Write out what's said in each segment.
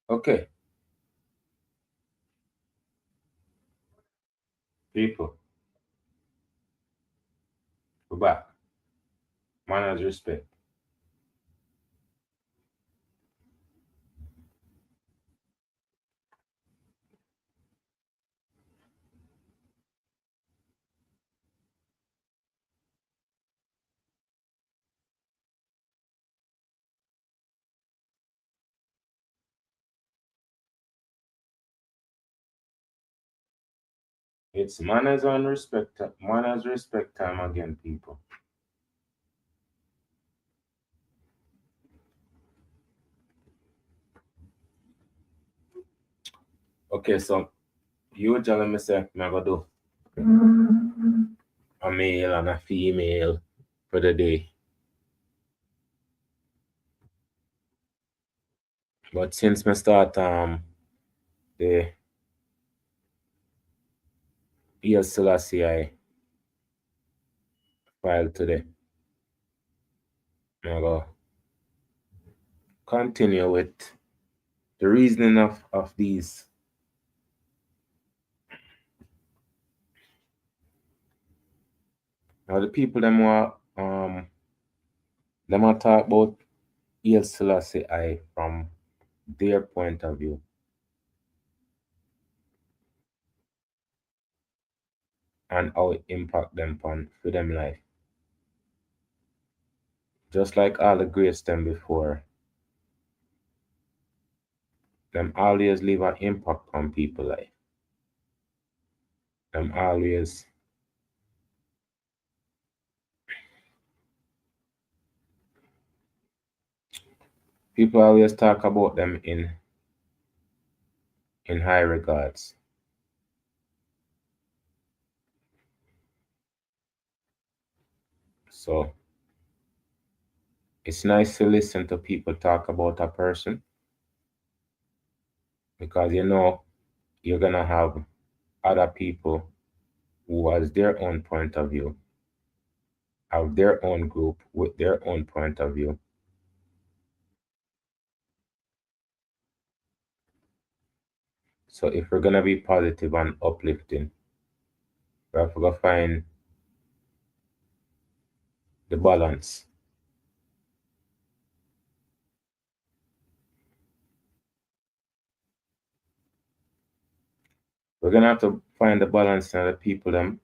Okay, people, we're back. Manners, respect. It's manners, respect time again, people. Okay, so you telling me say I go do a male and a female for the day. But since me start the Haile Selassie I file today, I go continue with the reasoning of these. Now the people them want talk about Haile Selassie I from their point of view and how it impact them on for them life. Just like all the greats them before, them always leave an impact on people life. Them always people always talk about them in high regards. So it's nice to listen to people talk about a person because you know you're gonna have other people who has their own point of view, have their own group with their own point of view. So if we're gonna be positive and uplifting, we have to find the balance. We're gonna have to find the balance in the people them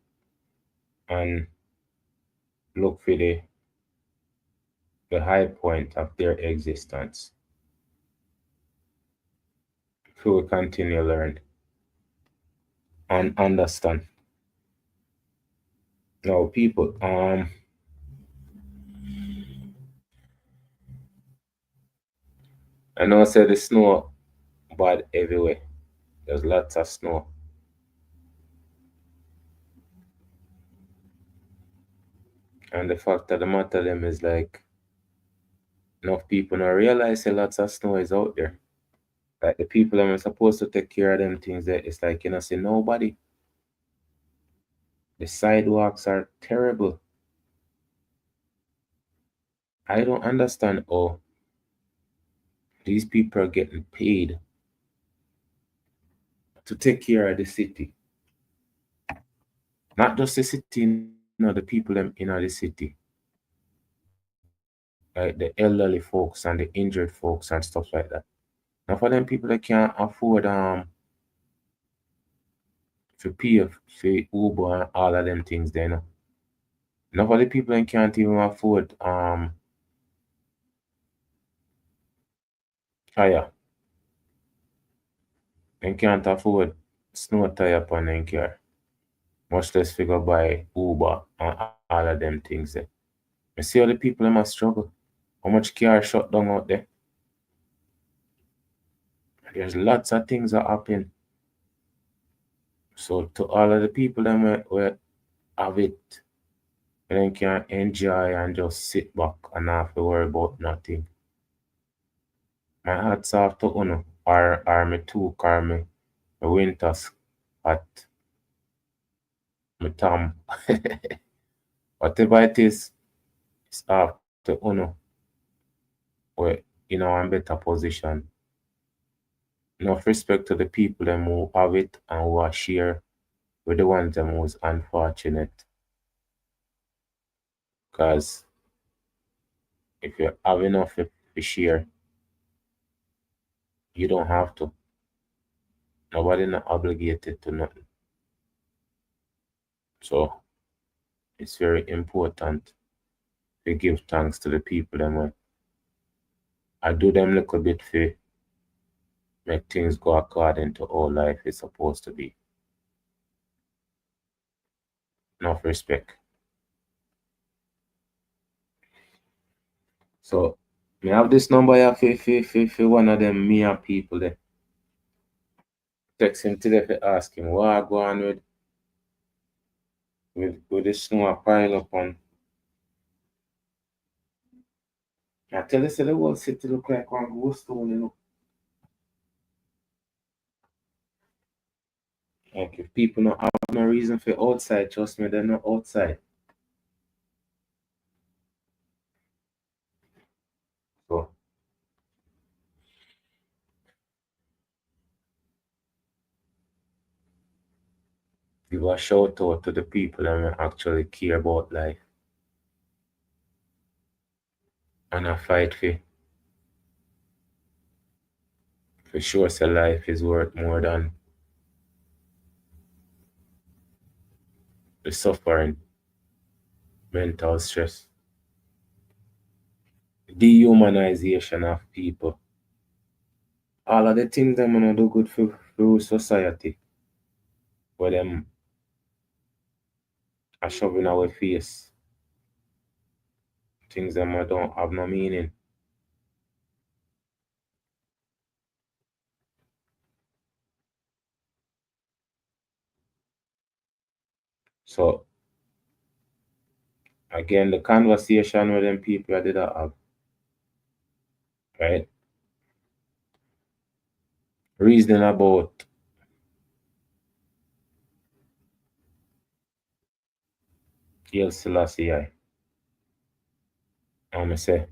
and look for the high point of their existence. So we continue learn and understand. Now people, I know I said the snow bad everywhere. There's lots of snow. And the fact of the matter them is like enough people don't realize that lots of snow is out there. Like the people that are supposed to take care of them things that it's like you know see nobody. The sidewalks are terrible. I don't understand how these people are getting paid to take care of the city. Not just the city, you know, the people them in the city. Like the elderly folks and the injured folks and stuff like that. Now for them people that can't afford to pay for Uber and all of them things they know. Now for the people that can't even afford tire. They can't afford snow tire upon their car. Much less figure buy Uber and all of them things there. You see how the people them must struggle. How much car shut down out there. There's lots of things that happen. So to all of the people them where have it, and can enjoy and just sit back and not have to worry about nothing. My hats off to Uno or me too, car me winters at me Tom. Whatever it is, it's off to Uno where in a better position enough respect to the people them who have it and who are share with the ones them who's unfortunate. Because if you have enough to share, you don't have to. Nobody not obligated to nothing. So it's very important to give thanks to the people them when I do them little bit for make things go according to how life is supposed to be. Enough respect. So me have this number here for one of them mere people there. Text him today for ask him what I go on with the snow a pile up on. I tell you, say the whole city look like one ghost town, you know. Like if people don't have no reason for outside, trust me, they're not outside. So give a shout out to the people that actually care about life and a fight for sure say life is worth more than the suffering, mental stress, dehumanization of people. All of the things that gonna do good for society, where them are shoving our face, things that don't have no meaning. So again, the conversation with them people I did have, right? Reasoning about Haile Selassie I. I say,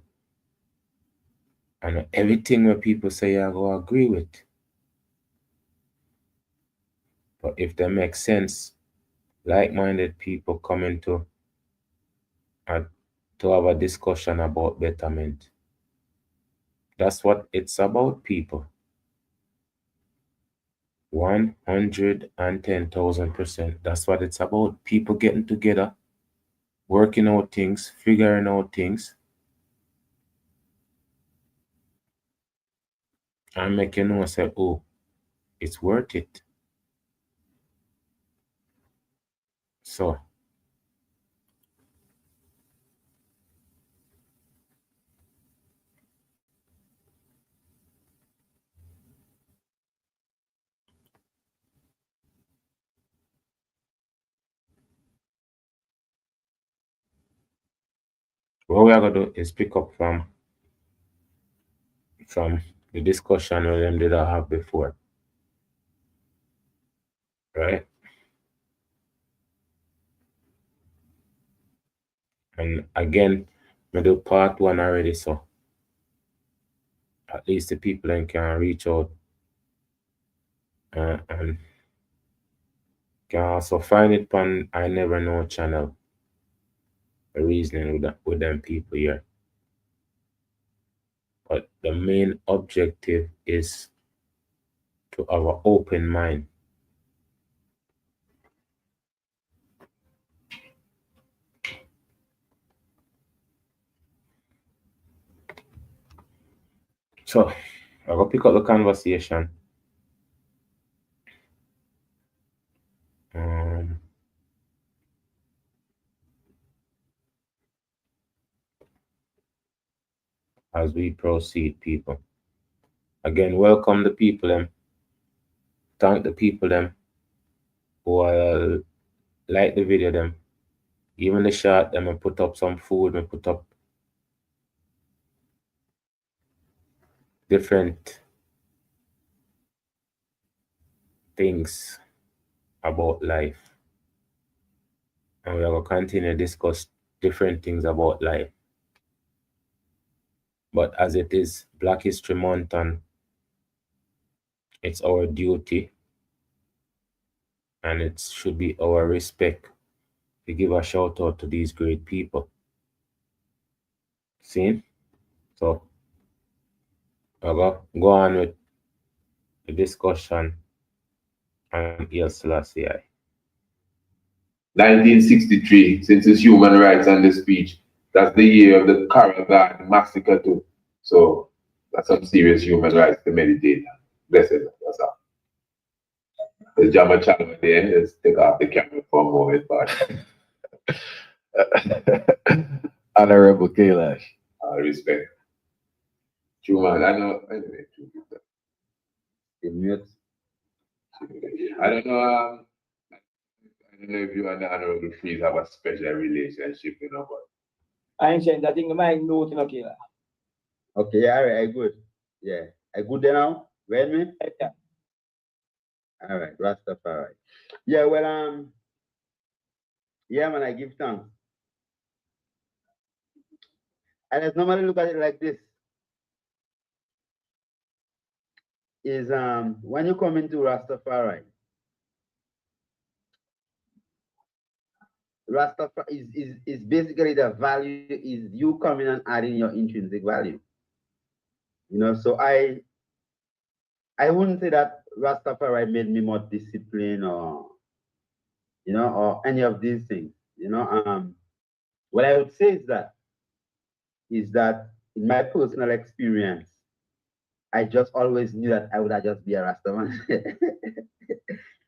and everything where people say I go agree with. But if they make sense, like-minded people coming uh, to have a discussion about betterment. That's what it's about, people. 110,000%. That's what it's about. People getting together, working out things, figuring out things, and making you know say, oh, it's worth it. So what we are gonna do is pick up from the discussion with them did I have before, right? And again, we do part one already, so at least the people then can reach out and can also find it on I Never Know channel, the reasoning with them people here. But the main objective is to have an open mind. So I will pick up the conversation. Um, as we proceed, people. Again, welcome the people them. Thank the people them who like the video them. Even the shot them and put up some food and put up different things about life. And we are going to continue to discuss different things about life. But as it is Black History Month and it's our duty and it should be our respect to give a shout out to these great people. See? So I'll go on with the discussion on Haile Selassie I. 1963, since it's human rights and the speech, that's the year of the Caravan massacre too. So that's some serious human rights to meditate on. Blessed, that's all. The Jama channel there, let's take off the camera for a moment, but Honorable Kailash. respect. True man, I know. Anyway, true. I don't know. I don't know if you and the Honorable Freeze have a special relationship, you know, but I ain't saying that thing I ain't know to okay. Okay, yeah, all right, I good. Yeah, I good there now. Read me? Yeah. All right, Rastafari. Yeah, well, yeah, man, I give thanks. And let's normally look at it like this. Is when you come into Rastafari, Rastafari is basically the value is you coming and adding your intrinsic value. You know, so I wouldn't say that Rastafari made me more disciplined or, you know, or any of these things. You know, what I would say is that in my personal experience, I just always knew that I would just be a Rastaman.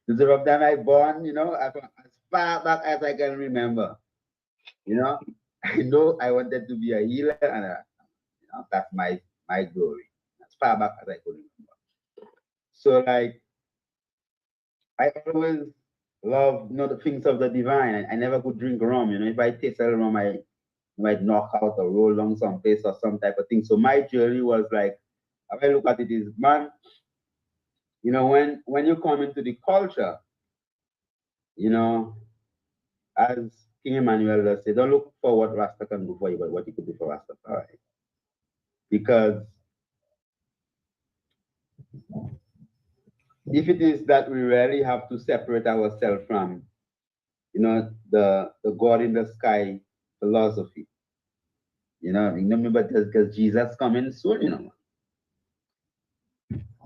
From the time I born, you know, as far back as I can remember, you know I wanted to be a healer and you know, that's my glory. As far back as I could remember. So like, I always love, you know, the things of the divine. I never could drink rum. You know, if I taste a rum, I might knock out or roll down someplace or some type of thing. So my journey was like, how I look at it is, man, you know, when you come into the culture, you know, as King Emmanuel does say, don't look for what Rasta can do for you, but what you could do for Rastafari. Because if it is that we really have to separate ourselves from, you know, the God in the sky philosophy, you know, remember because Jesus coming soon, you know.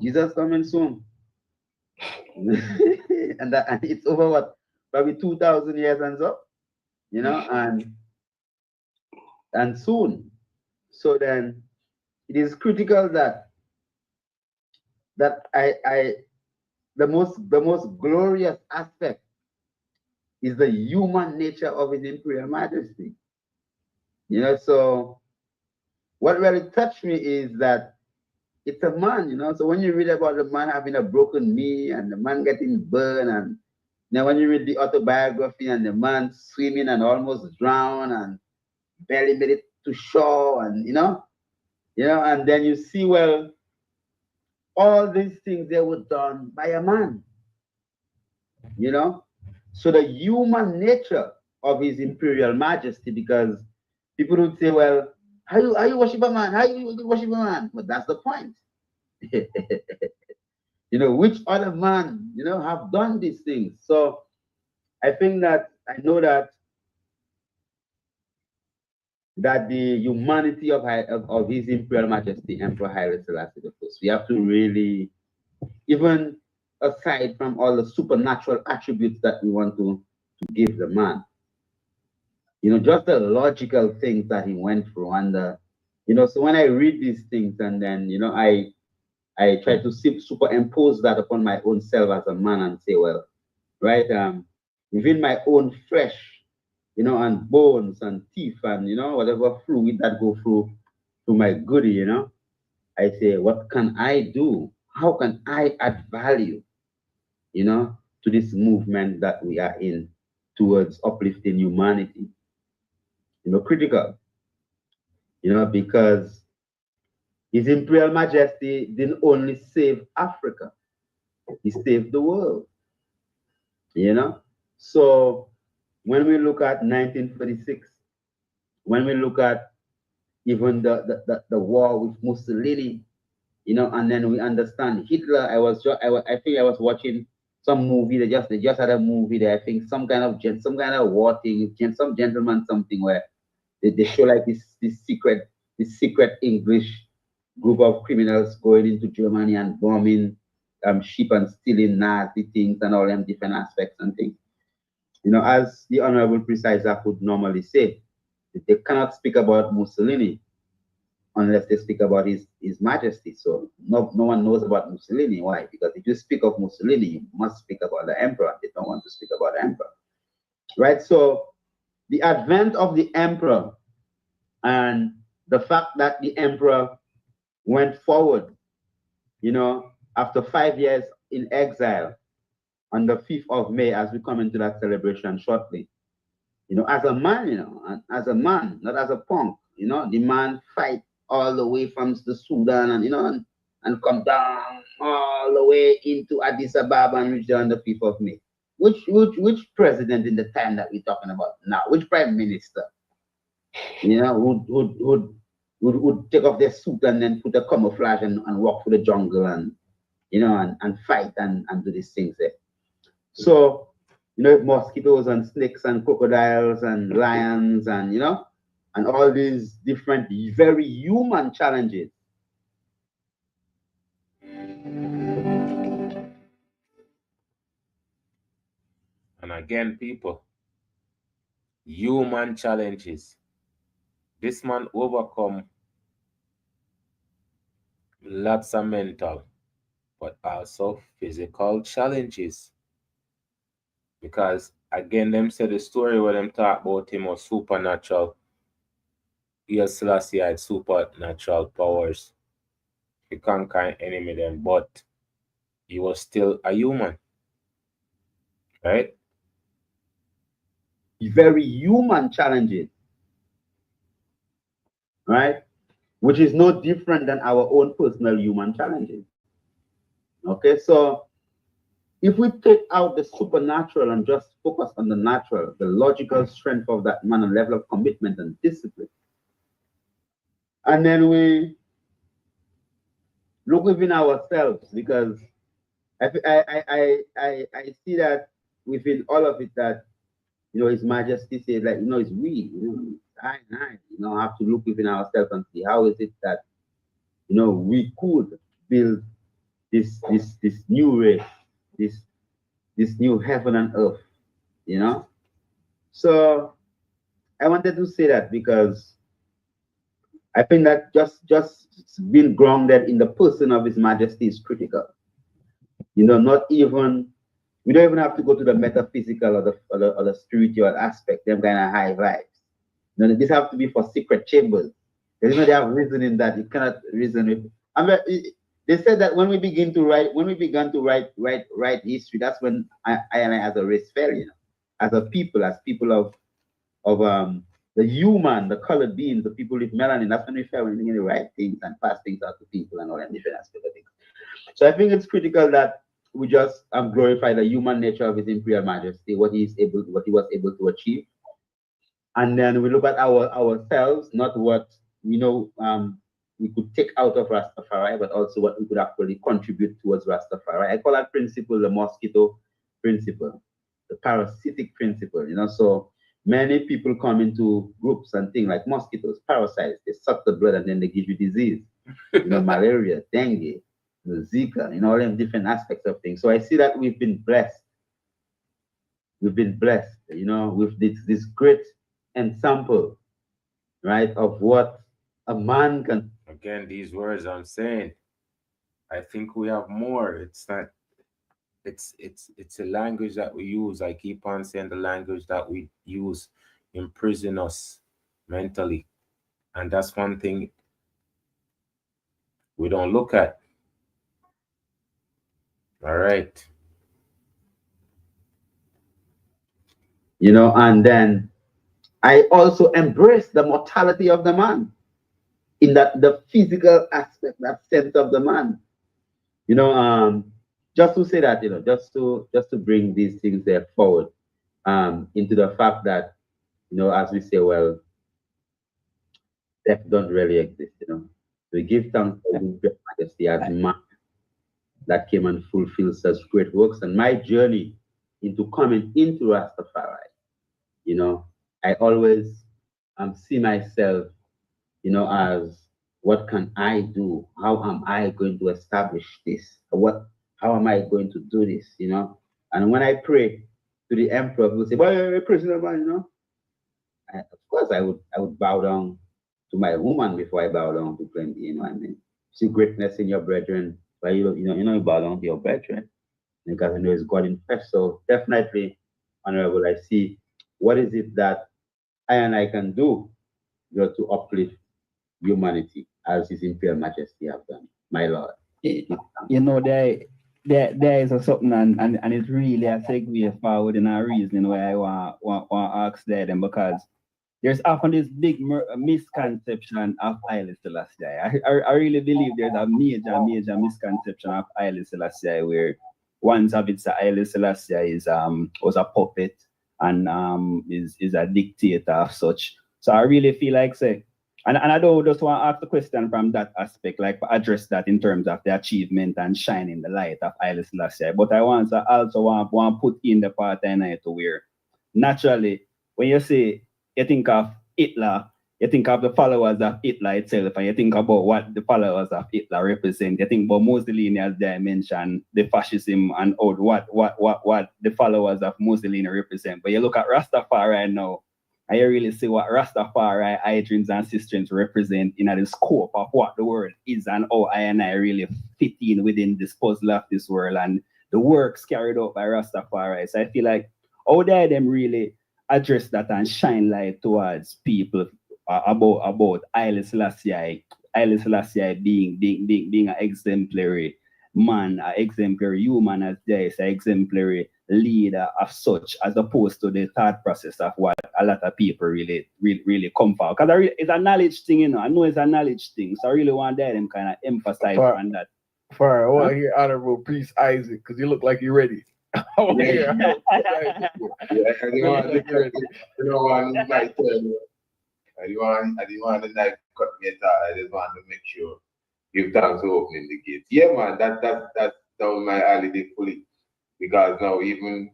Jesus coming soon. and it's over what? Probably 2,000 years and so, you know, and soon. So then it is critical that the most glorious aspect is the human nature of His Imperial Majesty. You know, so what really touched me is that it's a man, you know. So when you read about the man having a broken knee and the man getting burned, and now when you read the autobiography and the man swimming and almost drowned and barely made it to shore, and you know, and then you see, well, all these things they were done by a man, you know. So the human nature of His Imperial Majesty, because people would say, well, how you worship a man? How you worship a man? But that's the point. You know, which other man, you know, have done these things? So I think that I know that the humanity of His Imperial Majesty Emperor Haile Selassie I, we have to really, even aside from all the supernatural attributes that we want to give the man, you know, just the logical things that he went through, and you know, so when I read these things and then, you know, I try to superimpose that upon my own self as a man and say, well, right, within my own flesh, you know, and bones and teeth and, you know, whatever fluid that go through my goodie, you know, I say, what can I do? How can I add value, you know, to this movement that we are in towards uplifting humanity? You know, critical, you know, because His Imperial Majesty didn't only save Africa, he saved the world, you know. So when we look at 1946, when we look at even the war with Mussolini, you know, and then we understand Hitler. I think I was watching some movie. They just had a movie there. I think some kind of war thing, some gentleman something where they show like this secret English group of criminals going into Germany and bombing ship and stealing Nazi things and all them different aspects and things. You know, as the Honorable Presider would normally say, they cannot speak about Mussolini unless they speak about his Majesty. So no one knows about Mussolini. Why? Because if you speak of Mussolini, you must speak about the emperor. They don't want to speak about the emperor, right? So the advent of the emperor and the fact that the emperor went forward, you know, after 5 years in exile on the 5th of May, as we come into that celebration shortly, you know, as a man, you know, and as a man, not as a punk, you know, the man fight all the way from the Sudan and, you know, and come down all the way into Addis Ababa and reach there on the 5th of May. Which president in the time that we're talking about now, which prime minister, you know, would take off their suit and then put a camouflage and walk through the jungle and, you know, and fight and do these things there. So, you know, mosquitoes and snakes and crocodiles and lions and, you know, and all these different, very human challenges. And again, people, human challenges. This man overcome lots of mental, but also physical challenges. Because again, them said the story where them talk about him was supernatural. Haile Selassie had supernatural powers. He conquer an enemy then, but he was still a human. Right? Very human challenges. Right? Which is no different than our own personal human challenges. Okay, so if we take out the supernatural and just focus on the natural, the logical strength of that man and level of commitment and discipline, and then we look within ourselves, because I see that within all of it that, you know, His Majesty said, like, you know, it's we, you know, I, you know, have to look within ourselves and see how is it that, you know, we could build this new race, this new heaven and earth, you know. So I wanted to say that because I think that just being grounded in the person of His Majesty is critical. You know, we don't even have to go to the metaphysical or the spiritual aspect, them kind of high vibes. You know, this have to be for secret chambers. Because, you know, they have reason in that you cannot reason with. I mean, they said that when we began to write history, that's when I as a race fell, you know, as people of the human, the colored beings, the people with melanin. That's when we fell, when we begin to write things and pass things out to people and all that different aspects of things. So I think it's critical that we just glorify the human nature of His Imperial Majesty, what he was able to achieve, and then we look at ourselves, not what we know we could take out of Rastafari, but also what we could actually contribute towards Rastafari. I call that principle the mosquito principle, the parasitic principle. You know, so many people come into groups and things like mosquitoes, parasites. They suck the blood and then they give you disease. You know, malaria, dengue, Zika, you know, all them different aspects of things. So I see that we've been blessed. We've been blessed, you know, with this great ensample, right, of what a man can. Again, these words I'm saying, I think we have more. It's not. It's a language that we use. I keep on saying the language that we use imprison us mentally, and that's one thing we don't look at. All right. You know, and then I also embrace the mortality of the man, in that the physical aspect, that sense of the man. You know, just to say that, you know, just to bring these things there forward, into the fact that, you know, as we say, well, death don't really exist, you know. We give thanks to the Majesty as man that came and fulfilled such great works. And my journey into coming into Rastafari, you know, I always see myself, you know, as what can I do? How am I going to establish this? How am I going to do this? You know, and when I pray to the emperor, people say, "Well, you're a prisoner, man," you know. Of course, I would bow down to my woman before I bow down to plenty. You know what I mean? See greatness in your brethren, but you bow down to your brethren because you know it's God in flesh. So definitely, Honorable, I see what is it that I and I can do, you know, to uplift humanity as His Imperial Majesty have done, my Lord. You know, there is a something, and it really a segue forward in our reasoning where I want to ask them, because there's often this big misconception of Haile Selassie. I really believe there's a major misconception of Haile Selassie where one of it's Haile Selassie was a puppet and is a dictator of such. So I really feel like and I don't just want to ask the question from that aspect, like address that in terms of the achievement and shining the light of Haile Selassie. But I want to also want to put in the part to where naturally when you say you think of Hitler, you think of the followers of Hitler itself, and you think about what the followers of Hitler represent. You think about Mussolini, as I mentioned, the fascism and what the followers of Mussolini represent. But you look at Rastafari now, and you really see what Rastafari, Idrins and Sistrins represent in the scope of what the world is and how I and I really fit in within this puzzle of this world and the works carried out by Rastafari. So I feel like how dare them really address that and shine light towards people about Haile Selassie being an exemplary man, an exemplary human, as there is an exemplary leader of such, as opposed to the thought process of what a lot of people really come for. Because it's a knowledge thing, you know. I know it's a knowledge thing, so I really want them kind of emphasize on that. I want to hear Honorable Priest Isaac, because you look like you're ready. I didn't want the knife cut me at all. I just want to make sure give thanks for opening the gates. Yeah, man, that's down my alley fully. Because now even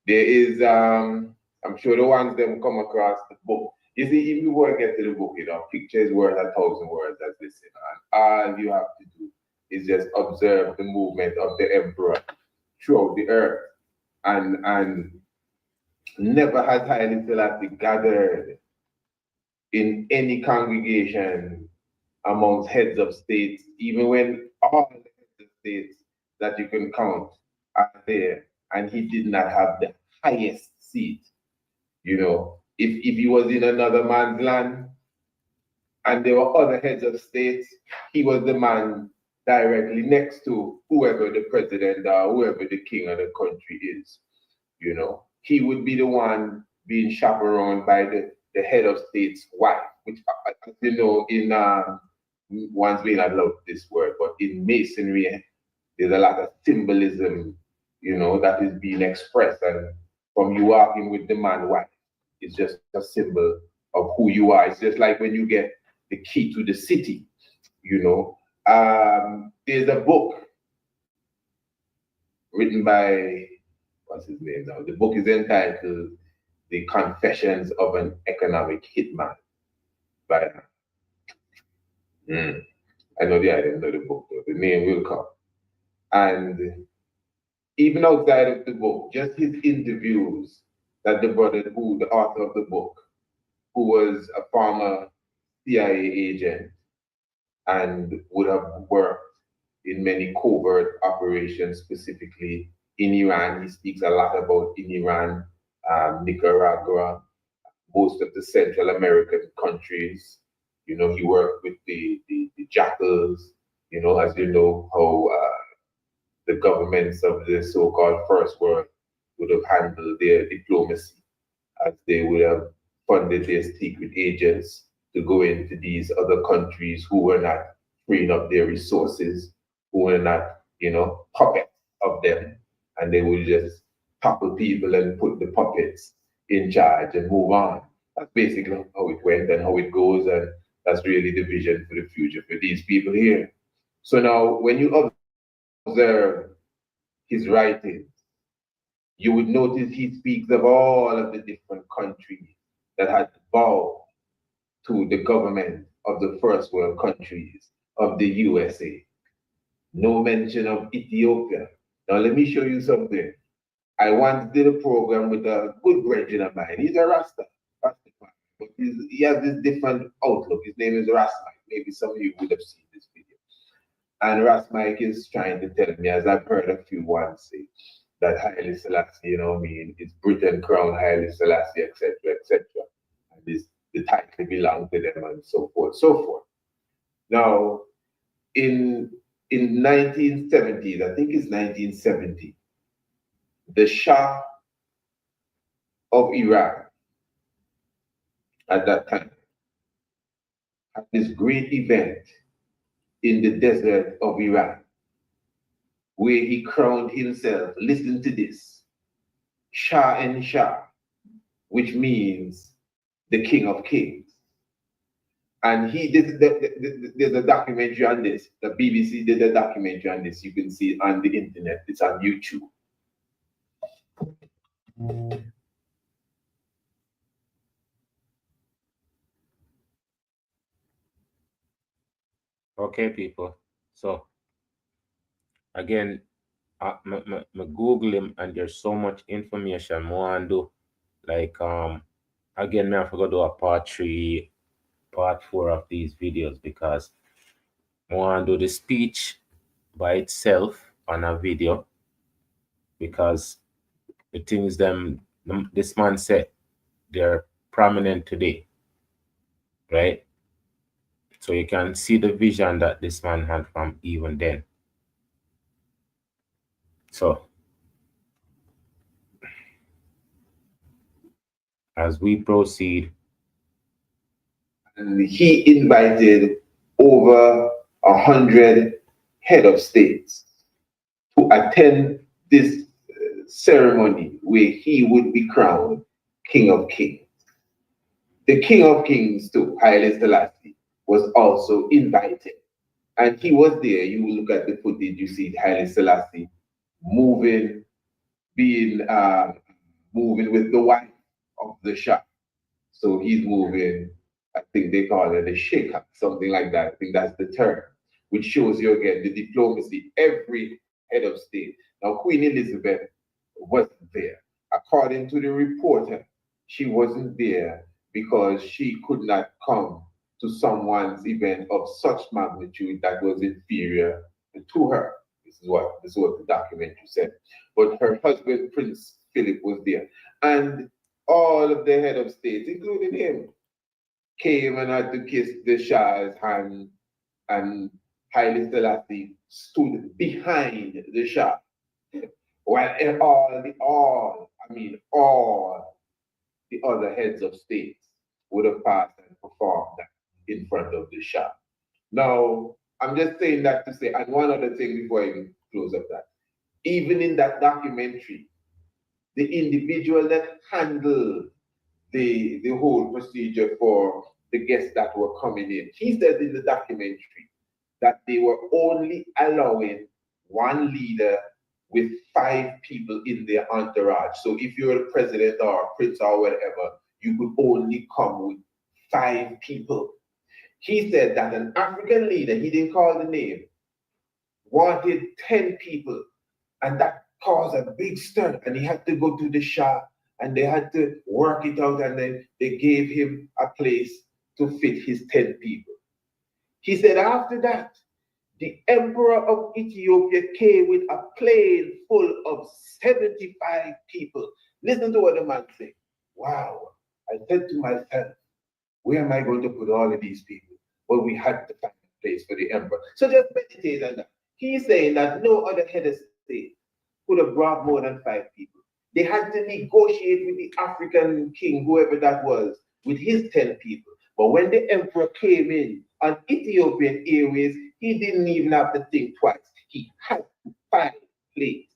there is I'm sure the ones them come across the book. You see, if you want to get to the book, you know, picture is worth 1,000 words, as they say. And all you have to do is just observe the movement of the emperor throughout the earth. And never has Haile Selassie gathered in any congregation amongst heads of states, even when all the heads of states that you can count are there, and he did not have the highest seat. You know, if he was in another man's land and there were other heads of states, he was the man directly next to whoever the president or whoever the king of the country is. You know, he would be the one being chaperoned by the head of state's wife, which, as you know, in one's may not love this word, but in Masonry, there's a lot of symbolism, you know, that is being expressed. And from you walking with the man wife, it's just a symbol of who you are. It's just like when you get the key to the city, you know. There's a book written by, what's his name now? The book is entitled The Confessions of an Economic Hitman. By I know I didn't know the book, though. The name will come. And even outside of the book, just his interviews that the brother who, the author of the book, who was a former CIA agent and would have worked in many covert operations, specifically in Iran. He speaks a lot about in Iran, Nicaragua, most of the Central American countries. You know, he worked with the jackals, you know, as you know, how the governments of the so-called First World would have handled their diplomacy, as they would have funded their secret agents to go into these other countries who were not freeing up their resources, who were not, you know, puppets of them, and they would just topple people and put the puppets in charge and move on. That's basically how it went and how it goes, and that's really the vision for the future for these people here. So now, when you observe his writings, you would notice he speaks of all of the different countries that had bowed to the government of the first world countries of the USA. No mention of Ethiopia. Now let me show you something. I once did a program with a good brethren of mine. He's a Rastafari, but he has this different outlook. His name is Rasmike. Maybe some of you would have seen this video. And Rasmike is trying to tell me, as I've heard a few once say, that Haile Selassie, you know what I mean, it's Britain crown Haile Selassie, etc., etc. And this, the title belongs to them and so forth, so forth. Now, in 1970s, I think it's 1970, the Shah of Iran at that time had this great event in the desert of Iran where he crowned himself, listen to this, Shah and Shah, which means the King of Kings. And he did there's a documentary on this. The BBC did a documentary on this. You can see it on the internet. It's on YouTube. Okay, people. So again, I Google him and there's so much information more and do. Like again, I forgot to do a part 3, part 4 of these videos because I want to do the speech by itself on a video because the things this man said, they're prominent today, right? So you can see the vision that this man had from even then. So as we proceed, And he invited over 100 head of states to attend this ceremony where he would be crowned King of Kings. The King of Kings too, Haile Selassie, was also invited. And he was there. You will look at the footage, you see Haile Selassie moving, moving with the wife of the Shah. So he's moving, I think they call it a sheikah, something like that. I think that's the term, which shows you again the diplomacy. Every head of state. Now, Queen Elizabeth wasn't there. According to the reporter, she wasn't there because she could not come to someone's event of such magnitude that was inferior to her. This is what the documentary said. But her husband, Prince Philip, was there. And all of the head of states, including him, came and had to kiss the Shah's hand, and Haile Selassie stood behind the Shah. While all the other heads of states would have passed and performed that in front of the Shah. Now, I'm just saying that to say, and one other thing before I even close up that, even in that documentary, the individual that handled the whole procedure for the guests that were coming in, he said in the documentary that they were only allowing one leader with 5 people in their entourage. So if you're the president or prince or whatever, you could only come with 5 people. He said that an African leader, he didn't call the name, wanted 10 people, and that caused a big stir, and he had to go to the Shah, and they had to work it out, and then they gave him a place to fit his 10 people. He said after that, the emperor of Ethiopia came with a plane full of 75 people. Listen to what the man said. Wow, I said to myself, where am I going to put all of these people? Well, we had to find a place for the emperor. So just meditate on that. He's saying that no other head of state could have brought more than 5 people. They had to negotiate with the African king, whoever that was, with his 10 people. But when the emperor came in on Ethiopian Airways, he didn't even have to think twice. He had to find a place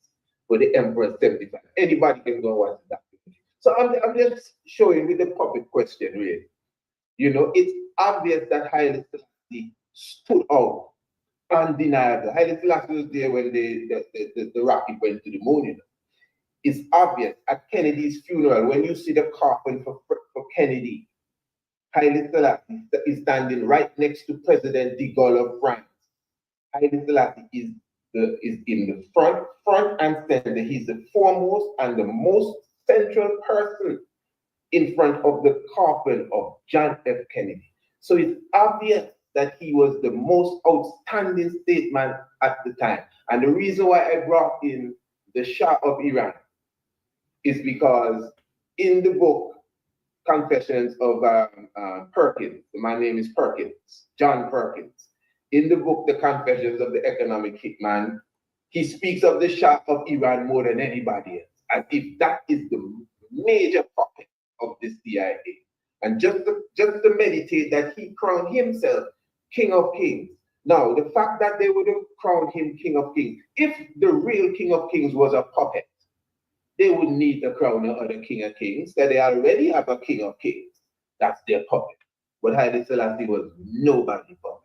for the emperor's 75. Anybody can go and watch that. So I'm just showing with the public question, really. You know, it's obvious that Haile Selassie stood out undeniable. Haile Selassie was there when the rocket went to the moon. You know. It's obvious at Kennedy's funeral, when you see the coffin for Kennedy, Haile Selassie is standing right next to President de Gaulle of France. Haile Selassie is in the front and center. He's the foremost and the most central person in front of the coffin of John F. Kennedy. So it's obvious that he was the most outstanding statesman at the time. And the reason why I brought in the Shah of Iran is because in the book, Confessions of Perkins, my name is Perkins, John Perkins. In the book, The Confessions of the Economic Hitman, he speaks of the Shah of Iran more than anybody else, as if that is the major puppet of this CIA. And just to meditate that he crowned himself King of Kings. Now, the fact that they would have crowned him King of Kings, if the real King of Kings was a puppet, they wouldn't need to crown another King of Kings, that they already have a King of Kings. That's their puppet. But Haile Selassie was nobody's puppet.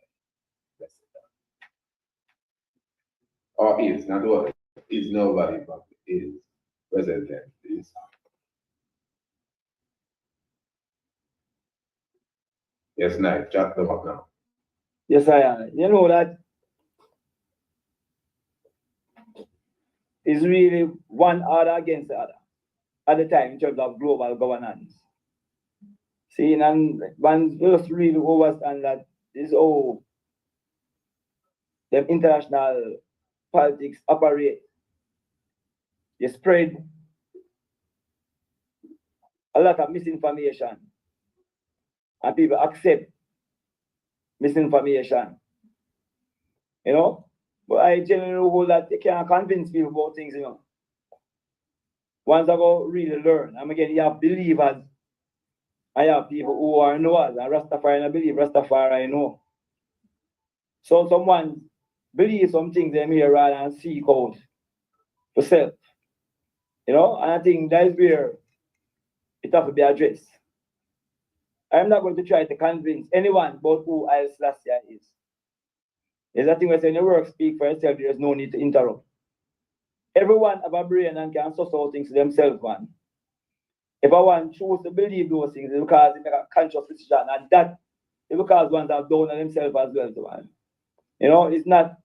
Or is, not what, is nobody's puppet, is President, is. Yes, nice, chat them up now. Yes, I am. You know that is really one other against the other at the time in terms of global governance. See, and one just really understand that this all the international politics operate. They spread a lot of misinformation, and people accept misinformation. You know? But I generally hold that they can't convince people about things, you know. Once I go really learn, and again, you have believers, I have people who are knowers, and Rastafari, I believe Rastafari, I know. So someone believes some things they may rather than seek out for self. You know, and I think that is where it has to be addressed. I'm not going to try to convince anyone about who Haile Selassie I is. There's a thing where saying your work speak for yourself, there's no need to interrupt. Everyone have a brain and can suss out things to themselves, man. If I want choose to believe those things, it's because they make a conscious decision, and that is because ones have done on themselves as well, man. You know, it's not,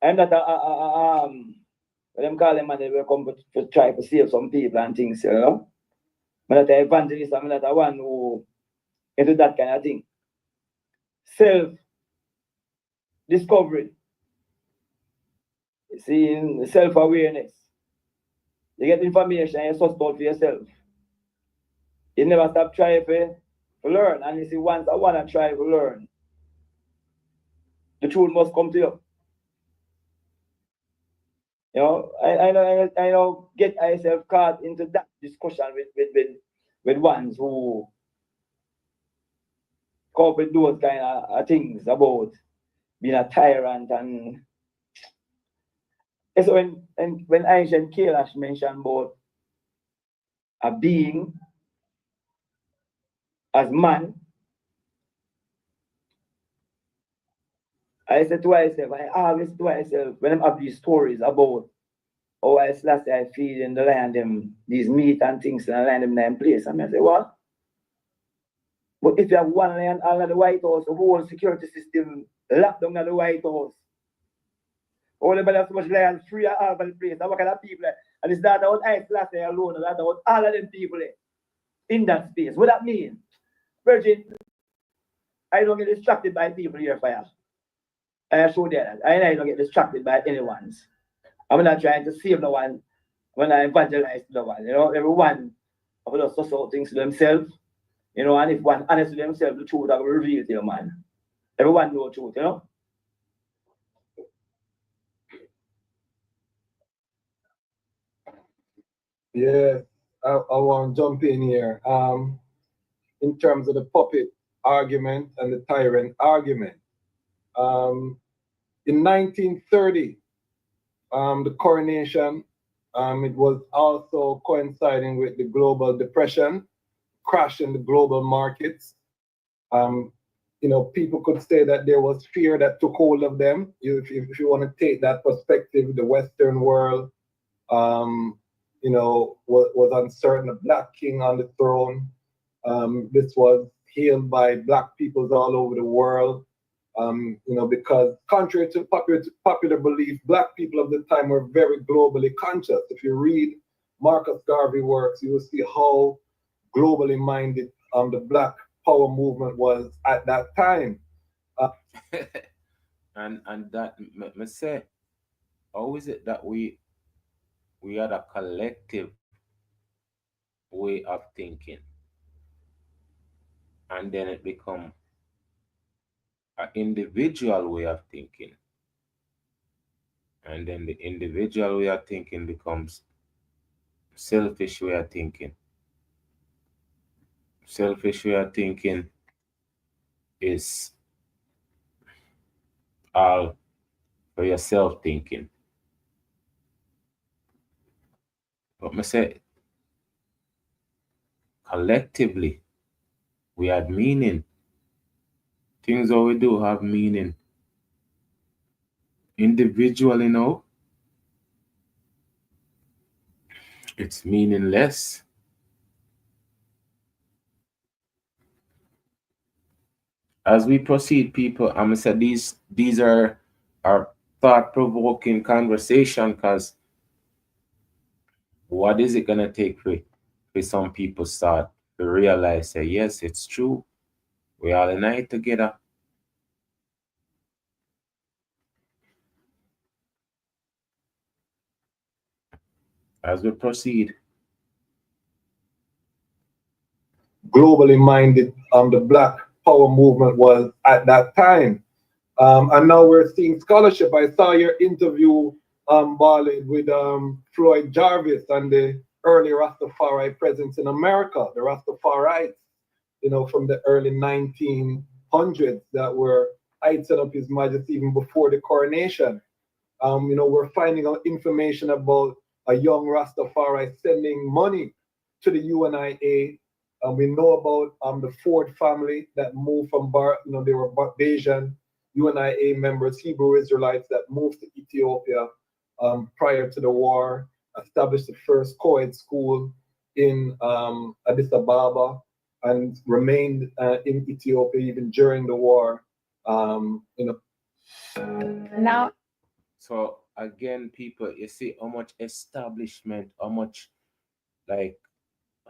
I'm not what them call them, man, they will come to try to save some people and things, you know. I'm not an evangelist, I'm not a one who into that kind of thing. Self-discovery. You see, self-awareness. You get information and you suss out for yourself. You never stop trying to learn. And you see, once I want to try to learn, the truth must come to you. You know, I know get myself caught into that discussion with ones who cope with those kind of things about being a tyrant. And so when Ancient Kailash mentioned about a being as man, I said to myself, I always to myself, when I have these stories about how Haile Selassie I feed in the land, them, these meat and things in the land them in place. And I say, what? But if you have one land all of the White House, the whole security system locked down at the White House, all the have so much land free all over the place, and what kind of people there? And it's not about Haile Selassie alone, it's not about all of them people there in that space. What that mean? Virgin, I don't get distracted by people here, fire. I show that. I don't get distracted by anyone's. I'm not trying to save no one when I evangelize no one. You know, everyone will just sort things to themselves. You know, and if one honest to themselves, the truth will reveal to you, man. Everyone knows the truth, you know. Yeah, I want to jump in here. In terms of the puppet argument and the tyrant argument. In 1930, the coronation, it was also coinciding with the global depression, crash in the global markets. people could say that there was fear that took hold of them. If you want to take that perspective, the Western world, was uncertain. A black king on the throne. This was hailed by black peoples all over the world. Because contrary to popular belief, black people of the time were very globally conscious. If you read Marcus Garvey works, you will see how globally minded the black power movement was at that time. and that me say, how is it that we had a collective way of thinking, and then it become an individual way of thinking, and then the individual way of thinking becomes selfish way of thinking. Selfish way of thinking is all for yourself thinking. But me say, collectively, we had meaning. Things that we do have meaning. Individually, it's meaningless. As we proceed, people, I'm gonna say these are thought-provoking conversation, because what is it gonna take for some people start to realize that yes, it's true. We all unite together. As we proceed. Globally minded the black power movement was at that time. And now we're seeing scholarship. I saw your interview, Barley, with Floyd Jarvis and the early Rastafari presence in America, the Rastafarites, from the early 1900s that were heightened up His Majesty even before the coronation. We're finding out information about a young Rastafari sending money to the UNIA. We know about the Ford family that moved from they were Bayesian UNIA members, Hebrew Israelites that moved to Ethiopia prior to the war, established the first co-ed school in Addis Ababa, and remained in Ethiopia even during the war. Now, So again, people, you see how much establishment, how much like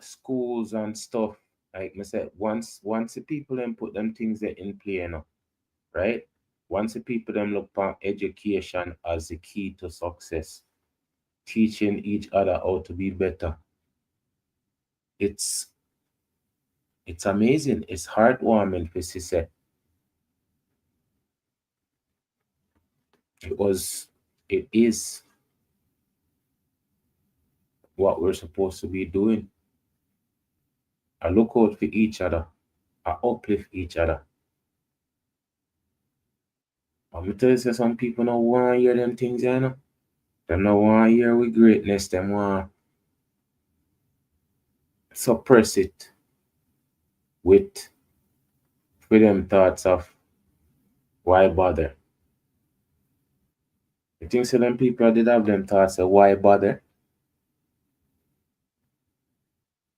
schools and stuff. Like I said, once the people then put them things there in play, right? Once the people then look for education as the key to success, teaching each other how to be better. It's amazing. It's heartwarming for say. It is what we're supposed to be doing. I look out for each other. I uplift each other. I'm gonna tell you, some people don't want to hear them things, They don't want to hear with greatness. They want to suppress it with them thoughts of why bother. You think so them people did have them thoughts of why bother?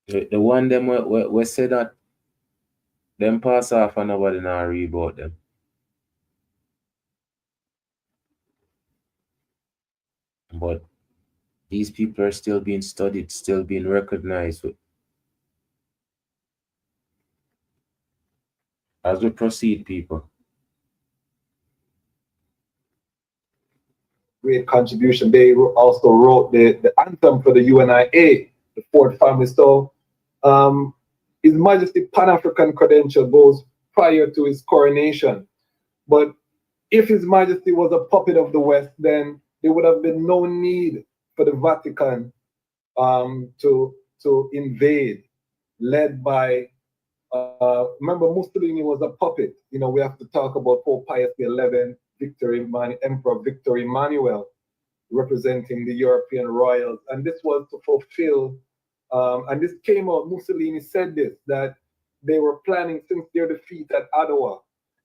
The one them we say that them pass off and nobody now read about them. But these people are still being studied, still being recognized. As we proceed, people. Great contribution. They also wrote the anthem for the UNIA, the Ford family. So His Majesty Pan-African credential goes prior to his coronation. But if His Majesty was a puppet of the West, then there would have been no need for the Vatican to invade, led by, remember Mussolini was a puppet. We have to talk about Pope Pius XI, Emperor Victor Emmanuel, representing the European royals. And this was to fulfill, and this came out, Mussolini said this, that they were planning since their defeat at Ottawa,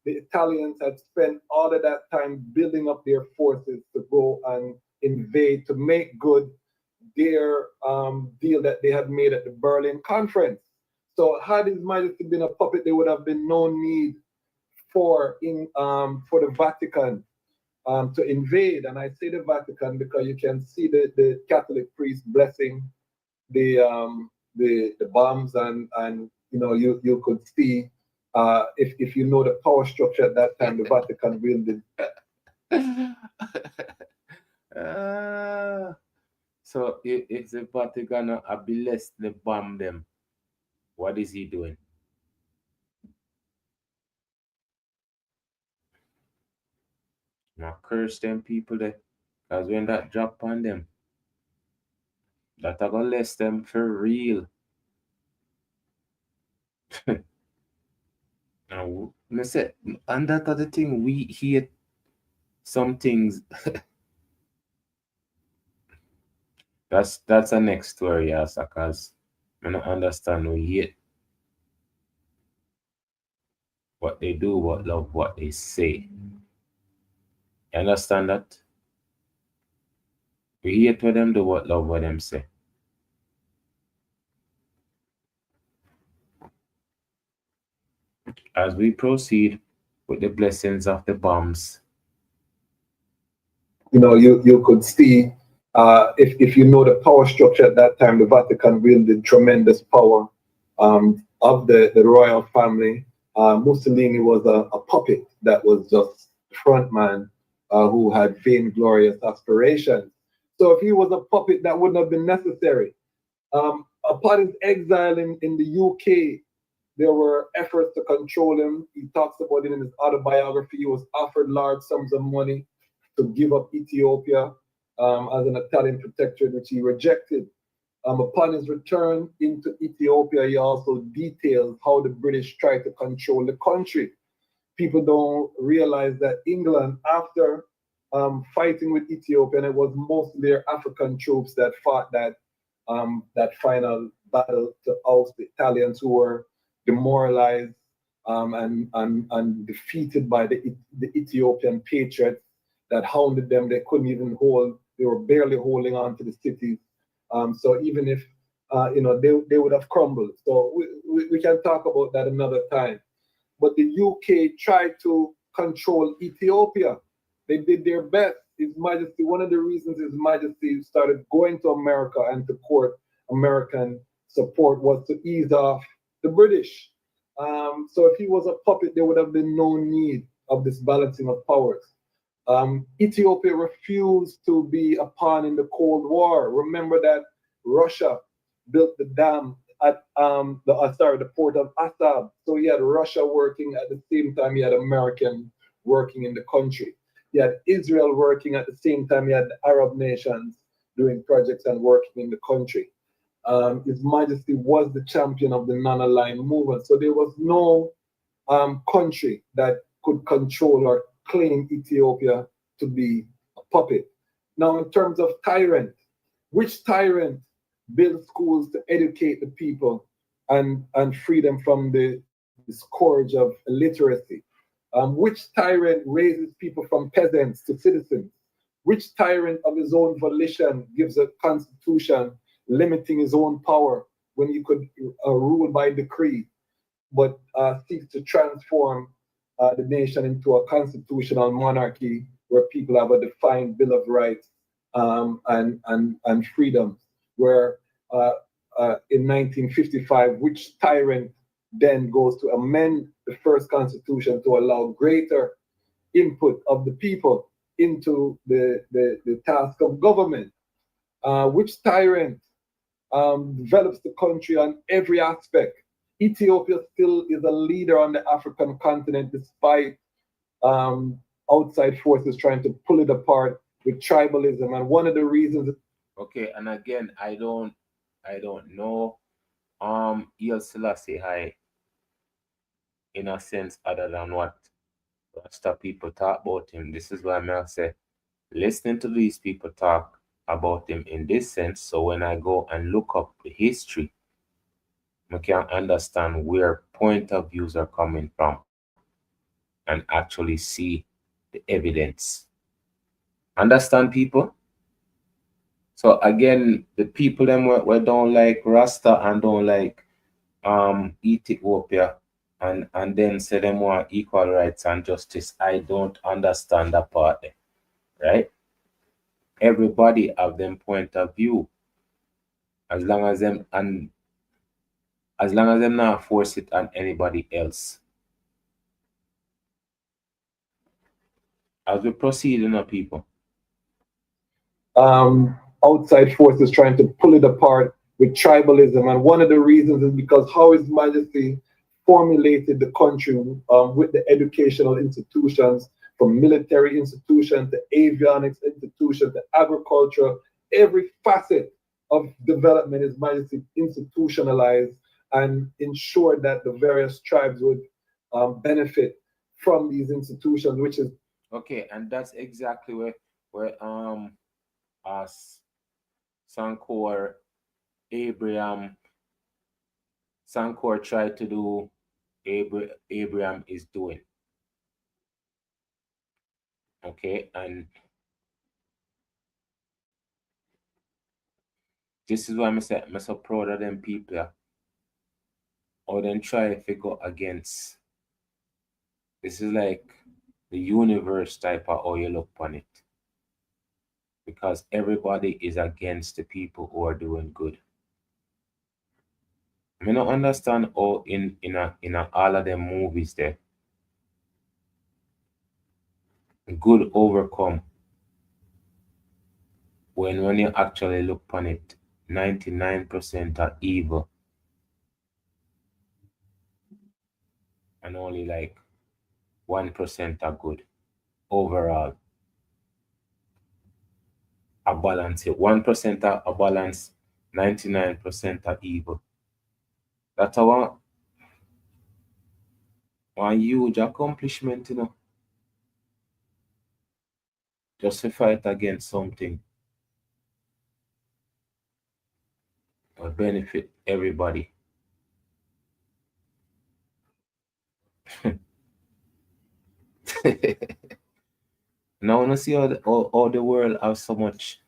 the Italians had spent all of that time building up their forces to go and invade, to make good their deal that they had made at the Berlin Conference. So had His Majesty been a puppet, there would have been no need for the Vatican to invade. And I say the Vatican because you can see the Catholic priest blessing the bombs, and you could see if you know the power structure at that time, the Vatican wielded. So if the Vatican blessed the bomb them, what is he doing? Now curse them people there, because when that drop on them, that I gonna less them for real. Now, I say, and that other thing, we hate some things. That's a next story, yes, because I don't understand we hate what they do, but love what they say. You understand that? We hate what them do, but love what them say. As we proceed with the blessings of the bombs, You could see if you know the power structure at that time, the Vatican wielded tremendous power of the royal family. Mussolini was a puppet that was just front man who had vainglorious aspirations. So if he was a puppet, that wouldn't have been necessary. Upon his exile in the UK, there were efforts to control him. He talks about it in his autobiography. He was offered large sums of money to give up Ethiopia as an Italian protectorate, which he rejected. Upon his return into Ethiopia, he also details how the British tried to control the country. People don't realize that England, after fighting with Ethiopia, and it was mostly their African troops that fought that final battle to oust the Italians, who were demoralized and defeated by the Ethiopian patriots that hounded them. They couldn't even hold, they were barely holding on to the cities. So even if, they would have crumbled. So we can talk about that another time. But the UK tried to control Ethiopia. They did their best. His Majesty, one of the reasons His Majesty started going to America and to court American support was to ease off the British. So if he was a puppet, there would have been no need of this balancing of powers. Ethiopia refused to be a pawn in the Cold War. Remember that Russia built the dam at the port of Assab. So you had Russia working at the same time you had American working in the country. You had Israel working at the same time you had the Arab nations doing projects and working in the country. His Majesty was the champion of the non-aligned movement. So there was no country that could control or claim Ethiopia to be a puppet. Now, in terms of tyrant, which tyrant builds schools to educate the people and free them from the scourge of illiteracy? Which tyrant raises people from peasants to citizens? Which tyrant of his own volition gives a constitution limiting his own power when he could rule by decree, but seeks to transform the nation into a constitutional monarchy where people have a defined Bill of Rights and freedoms? Where in 1955, which tyrant then goes to amend the first constitution to allow greater input of the people into the task of government? Which tyrant develops the country on every aspect? Ethiopia still is a leader on the African continent despite outside forces trying to pull it apart with tribalism. And one of the reasons. Okay, and again, I don't know Haile Selassie I in a sense other than what Rasta people talk about him. This is why I say listening to these people talk about him in this sense, so when I go and look up the history, I can understand where point of views are coming from. and actually see the evidence. Understand, people? So again, the people them we don't like Rasta and don't like Ethiopia and then say them want equal rights and justice. I don't understand that part there, right? Everybody have them point of view. As long as them not force it on anybody else. As we proceed, people. Outside forces trying to pull it apart with tribalism. And one of the reasons is because how His Majesty formulated the country with the educational institutions, from military institutions to avionics institutions to agriculture, every facet of development His Majesty institutionalized and ensured that the various tribes would benefit from these institutions, which is okay, and that's exactly where us Sankor tried to do, Abraham is doing. Okay, and this is why I'm so proud of them people. Or then try if it go against. This is like the universe type of how you look upon it. Because everybody is against the people who are doing good. I don't understand how in all of them movies there, good overcome when you actually look upon it, 99% are evil and only like 1% are good overall. A balance it. 1% are a balance, 99% are evil. That's one huge accomplishment, just to fight against something will benefit everybody. Now, when I see all the world have so much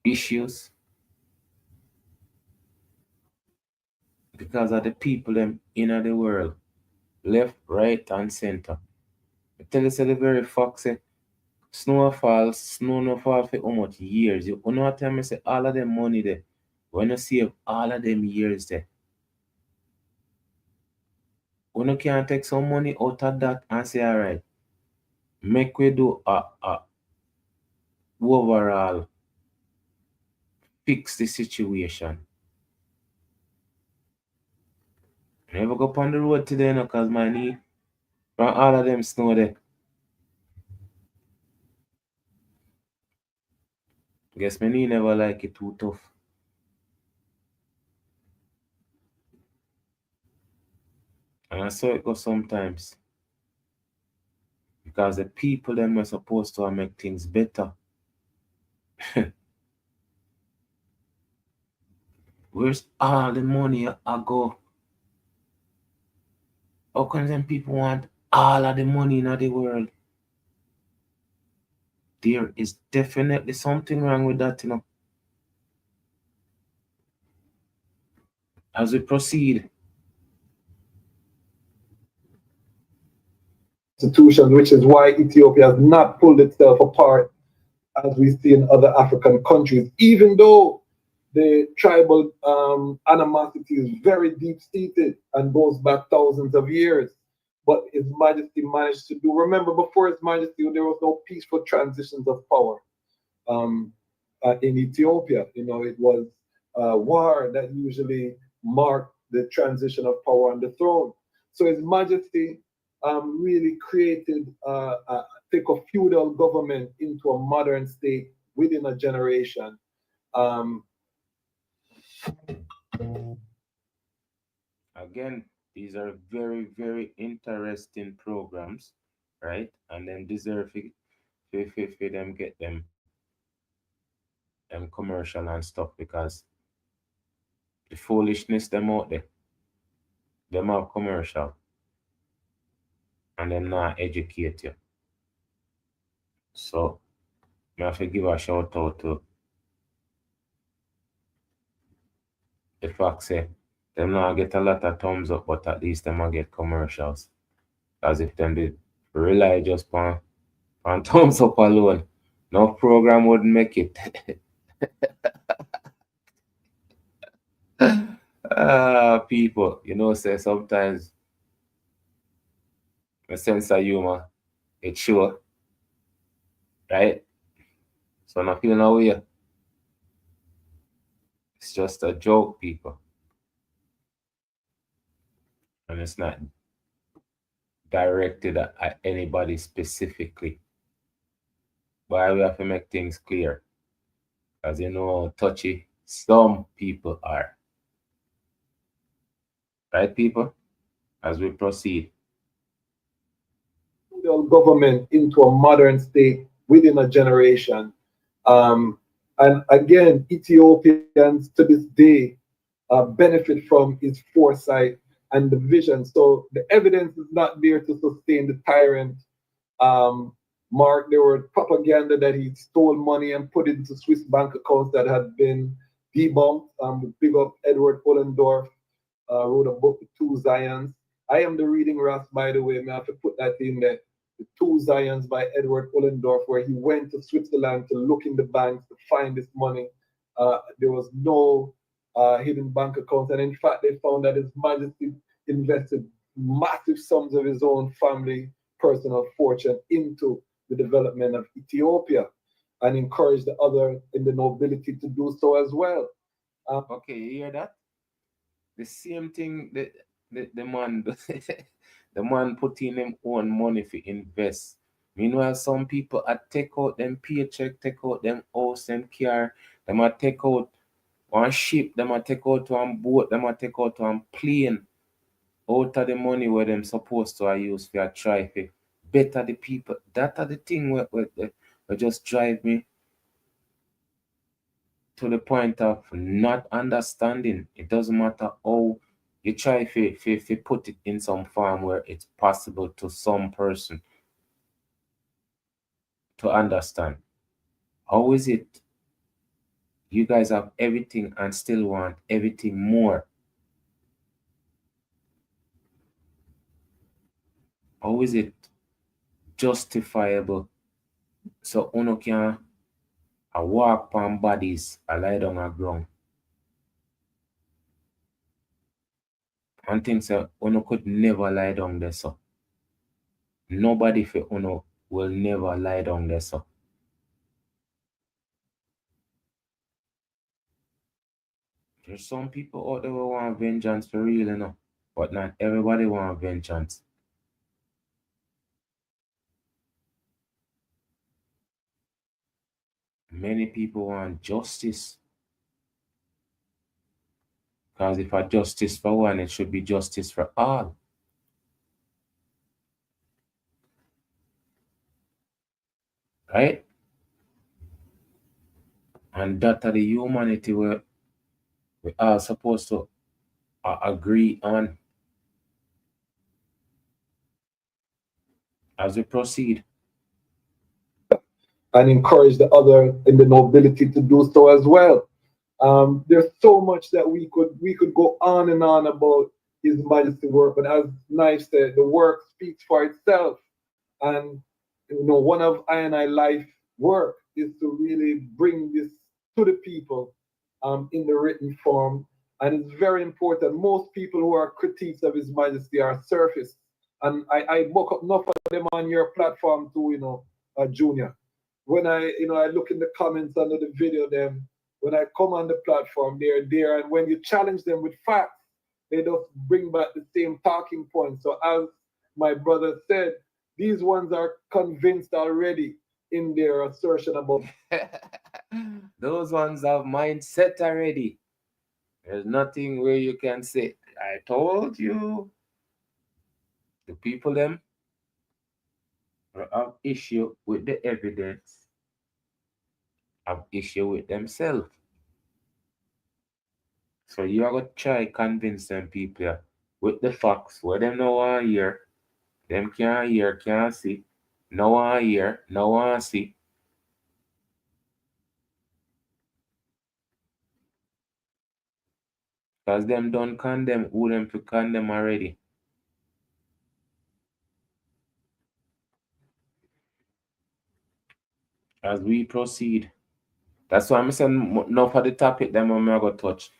issues because of the people them in the world, left, right, and center. I tell you, say the very fact say snow no fall for how much years. You know what time I say all of them money there. When you save all of them years there, when you can take some money out of that and say, all right, make we do a overall fix the situation. I never go on the road today, because my knee from all of them snow there. Guess my knee never like it too tough. And I saw it go sometimes. Because the people them are supposed to make things better. Where's all the money I go? How come them people want all of the money in the world? There is definitely something wrong with that, As we proceed. Institutions, which is why Ethiopia has not pulled itself apart as we see in other African countries, even though the tribal animosity is very deep-seated and goes back thousands of years. But His Majesty managed to do, remember, before His Majesty, there was no peaceful transitions of power in Ethiopia. It was war that usually marked the transition of power on the throne. So His Majesty really created take a feudal government into a modern state within a generation. Again, these are very, very interesting programs, right? And then deserve for them get them commercial and stuff, because the foolishness them out there, them have commercial. and them not educate you. So I have to give a shout out to the fact say them not get a lot of thumbs up, but at least them will get commercials. As if them did rely just on thumbs up alone. No program wouldn't make it. People, say sometimes a sense of humor, it sure, right? So not feeling away. It's just a joke, people. And it's not directed at anybody specifically. But we have to make things clear. As you know how touchy some people are. Right, people? As we proceed. Government into a modern state within a generation. And again, Ethiopians to this day benefit from his foresight and the vision. So the evidence is not there to sustain the tyrant. Mark, there were propaganda that he stole money and put it into Swiss bank accounts that had been debunked. Big up Edward Ollendorf, wrote a book, The Two Zions. I am the reading Ras, by the way. I have to put that in there. The Two Zions by Edward Ollendorf, where he went to Switzerland to look in the banks to find this money. There was no hidden bank accounts. And in fact, they found that His Majesty invested massive sums of his own family personal fortune into the development of Ethiopia and encouraged the other in the nobility to do so as well. Okay, you hear that? The same thing the man the man put in them own money for invest. Meanwhile, some people take out them paycheck, take out them house, them car, them take out one ship, them take out one boat, them take out one plane out of the money where them supposed to use for a try for better the people. That are the thing where just drive me to the point of not understanding. It doesn't matter how you try to put it in some form where it's possible to some person to understand. How is it you guys have everything and still want everything more? How is it justifiable so uno can walk on bodies, lie down on ground? And things that uno could never lie down there, so. Nobody for uno will never lie down there, so. There's some people out there who want vengeance for real, but not everybody want vengeance. Many people want justice. Because if a justice for one, it should be justice for all. Right? And that are the humanity we are supposed to agree on as we proceed. And encourage the other in the nobility to do so as well. There's so much that we could go on and on about His Majesty work, but as Knife said, the work speaks for itself. And one of I and I life work is to really bring this to the people in the written form. And it's very important. Most people who are critiques of His Majesty are surface. And I book up enough of them on your platform too, Junior. When I look in the comments under the video, them when I come on the platform, they're there, and when you challenge them with facts, they just bring back the same talking points. So as my brother said, these ones are convinced already in their assertion about. Those ones have mindset already. There's nothing where you can say, I told you. The people them have issue with the evidence, have issue with themselves. So you are going to try convince them people with the facts, where them know want hear, Them can't hear, can't see. No one hear, no one see. Because them don't condemn who them to condemn already. As we proceed. That's why I'm saying enough of the topic them I'm going to touch.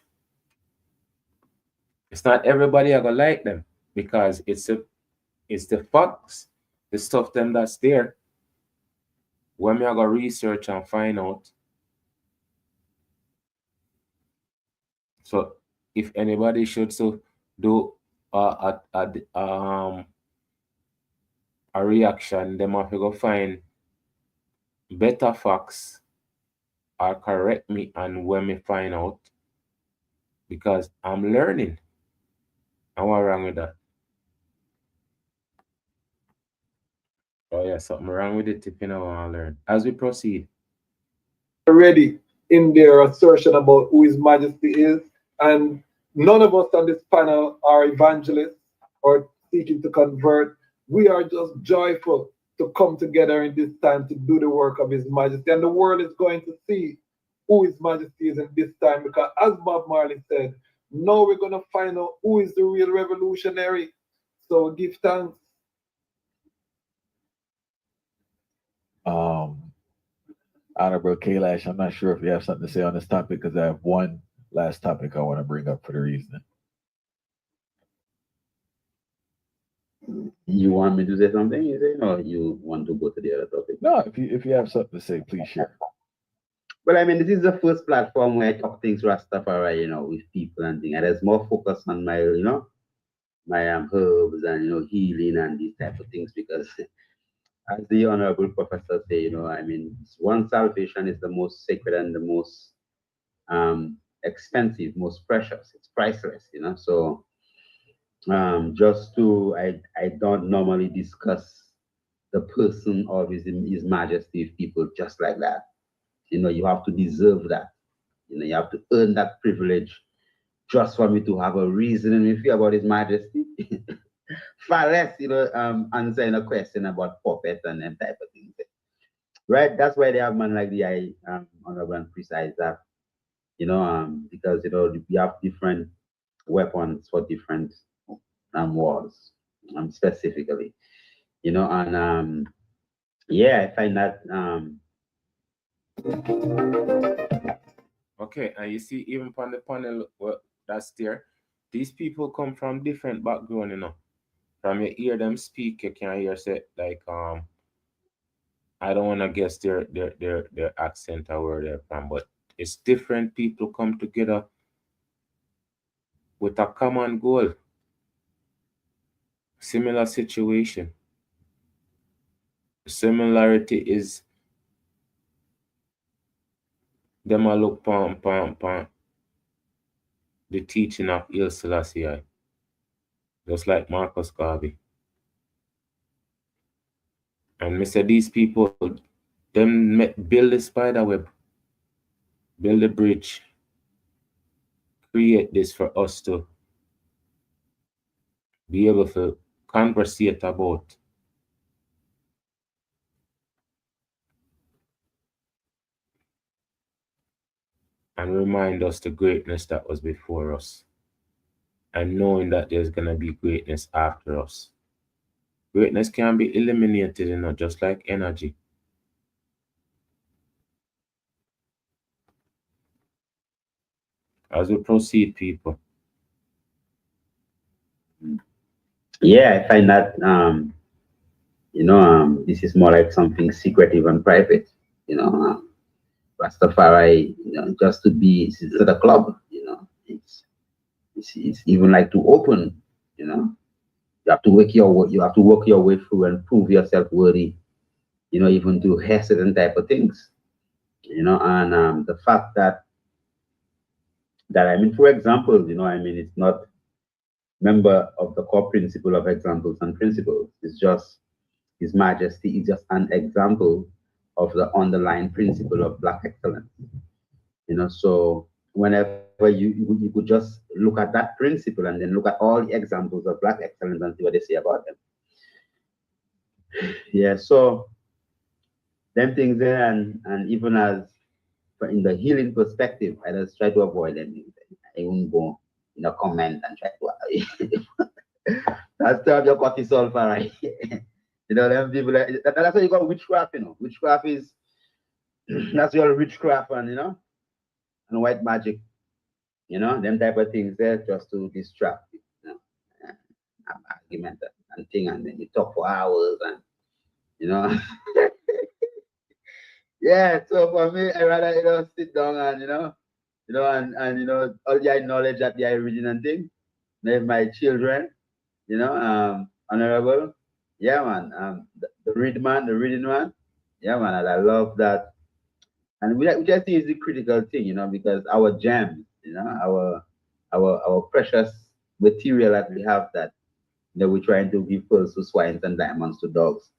It's not everybody I gonna like them because it's the facts, the stuff them that's there. When me I go research and find out. So if anybody should do a reaction, them have to go find better facts or correct me and when me find out because I'm learning. And what wrong with that? Oh yeah, something wrong with it if you don't want to learn. As we proceed. Already in their assertion about who His Majesty is, and none of us on this panel are evangelists or seeking to convert. We are just joyful to come together in this time to do the work of His Majesty, and the world is going to see who His Majesty is in this time, because as Bob Marley said, now we're going to find out who is the real revolutionary. So give thanks. Honorable Kailash, I'm not sure if you have something to say on this topic because I have one last topic I want to bring up for the reason. You want me to say something, you say, or you want to go to the other topic? No, if you have something to say, please share. Well, I mean, this is the first platform where I talk things Rastafari, with people and things. And there's more focus on my, my herbs and, healing and these type of things because as the Honorable Professor say, I mean, one salvation is the most sacred and the most expensive, most precious. It's priceless, So I don't normally discuss the person of His Majesty with people just like that. You have to deserve that. You have to earn that privilege just for me to have a reason with you about His Majesty. Far less, answering a question about puppet and them type of things. Right? That's why they have man like the Honorable and Precise that, because, we have different weapons for different wars, specifically, and yeah, I find that Okay, and you see, even on the panel that's there, these people come from different background, From you hear them speak, you can hear say like I don't want to guess their accent or where they're from, but it's different people come together with a common goal, similar situation. Similarity is them a look pam the teaching of Haile Selassie I, just like Marcus Garvey. And me say these people, them build the spider web, build a bridge, create this for us to be able to conversate about. And remind us the greatness that was before us. And knowing that there's going to be greatness after us. Greatness can be eliminated, just like energy. As we proceed, people. Yeah, I find that this is more like something secretive and private, Rastafari, just to be to the club, it's even like to open, you have to work your way through and prove yourself worthy, even to hear certain type of things, and the fact that I mean, for example, it's not member of the core principle of examples and principles. It's just His Majesty is just an example of the underlying principle of Black excellence. So whenever you could just look at that principle and then look at all the examples of Black excellence and see what they say about them. Yeah, so them things there, and even as in the healing perspective, I just try to avoid them things. I won't go in a comment and try to that's to have your cortisol for right. You know, them people that's why you got witchcraft, you know. Witchcraft is that's your witchcraft and and white magic, them type of things there just to distract you, argument and thing, and then you talk for hours and yeah. So for me, I rather sit down and all the knowledge that they are reading and thing. Maybe my children, honorable, yeah man, the reading man, yeah man, and I love that. And we just think it's the critical thing, because our gems, our precious material that we have that we're trying to give pearls to swines and diamonds to dogs.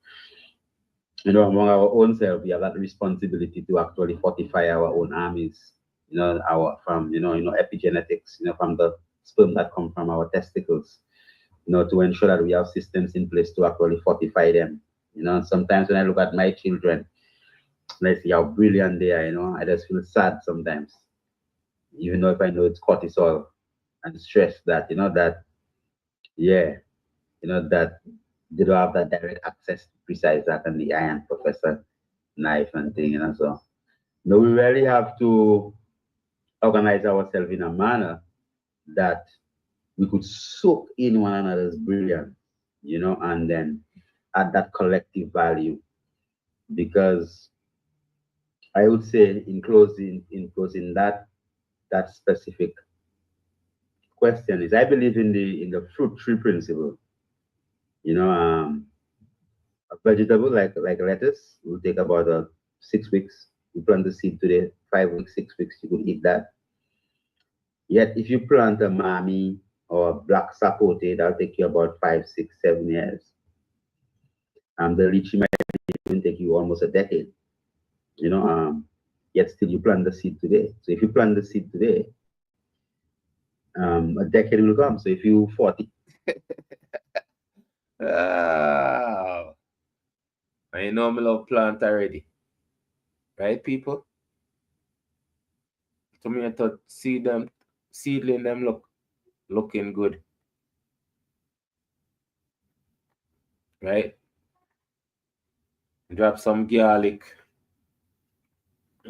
Among our own self, we have that responsibility to actually fortify our own armies, from epigenetics, from the sperm that come from our testicles, to ensure that we have systems in place to actually fortify them. Sometimes when I look at my children, I see how brilliant they are, I just feel sad sometimes. Even though if I know it's cortisol and stress that, yeah, that they don't have that direct access to precise that and the iron professor knife and thing, so we really have to organize ourselves in a manner that we could soak in one another's brilliance, and then add that collective value. Because I would say in closing that specific question is I believe in the fruit tree principle. A vegetable like lettuce will take about 6 weeks. You plant the seed today, 5 weeks, 6 weeks, you could eat that. Yet if you plant a mami or a black sapote, that'll take you about 5, 6, 7 years. The lychee might even take you almost a decade. Yet still you plant the seed today. So if you plant the seed today, a decade will come. So if you 40. I know me love plant already. Right, people? To me, I thought seedling them looking good. Right? Drop some garlic.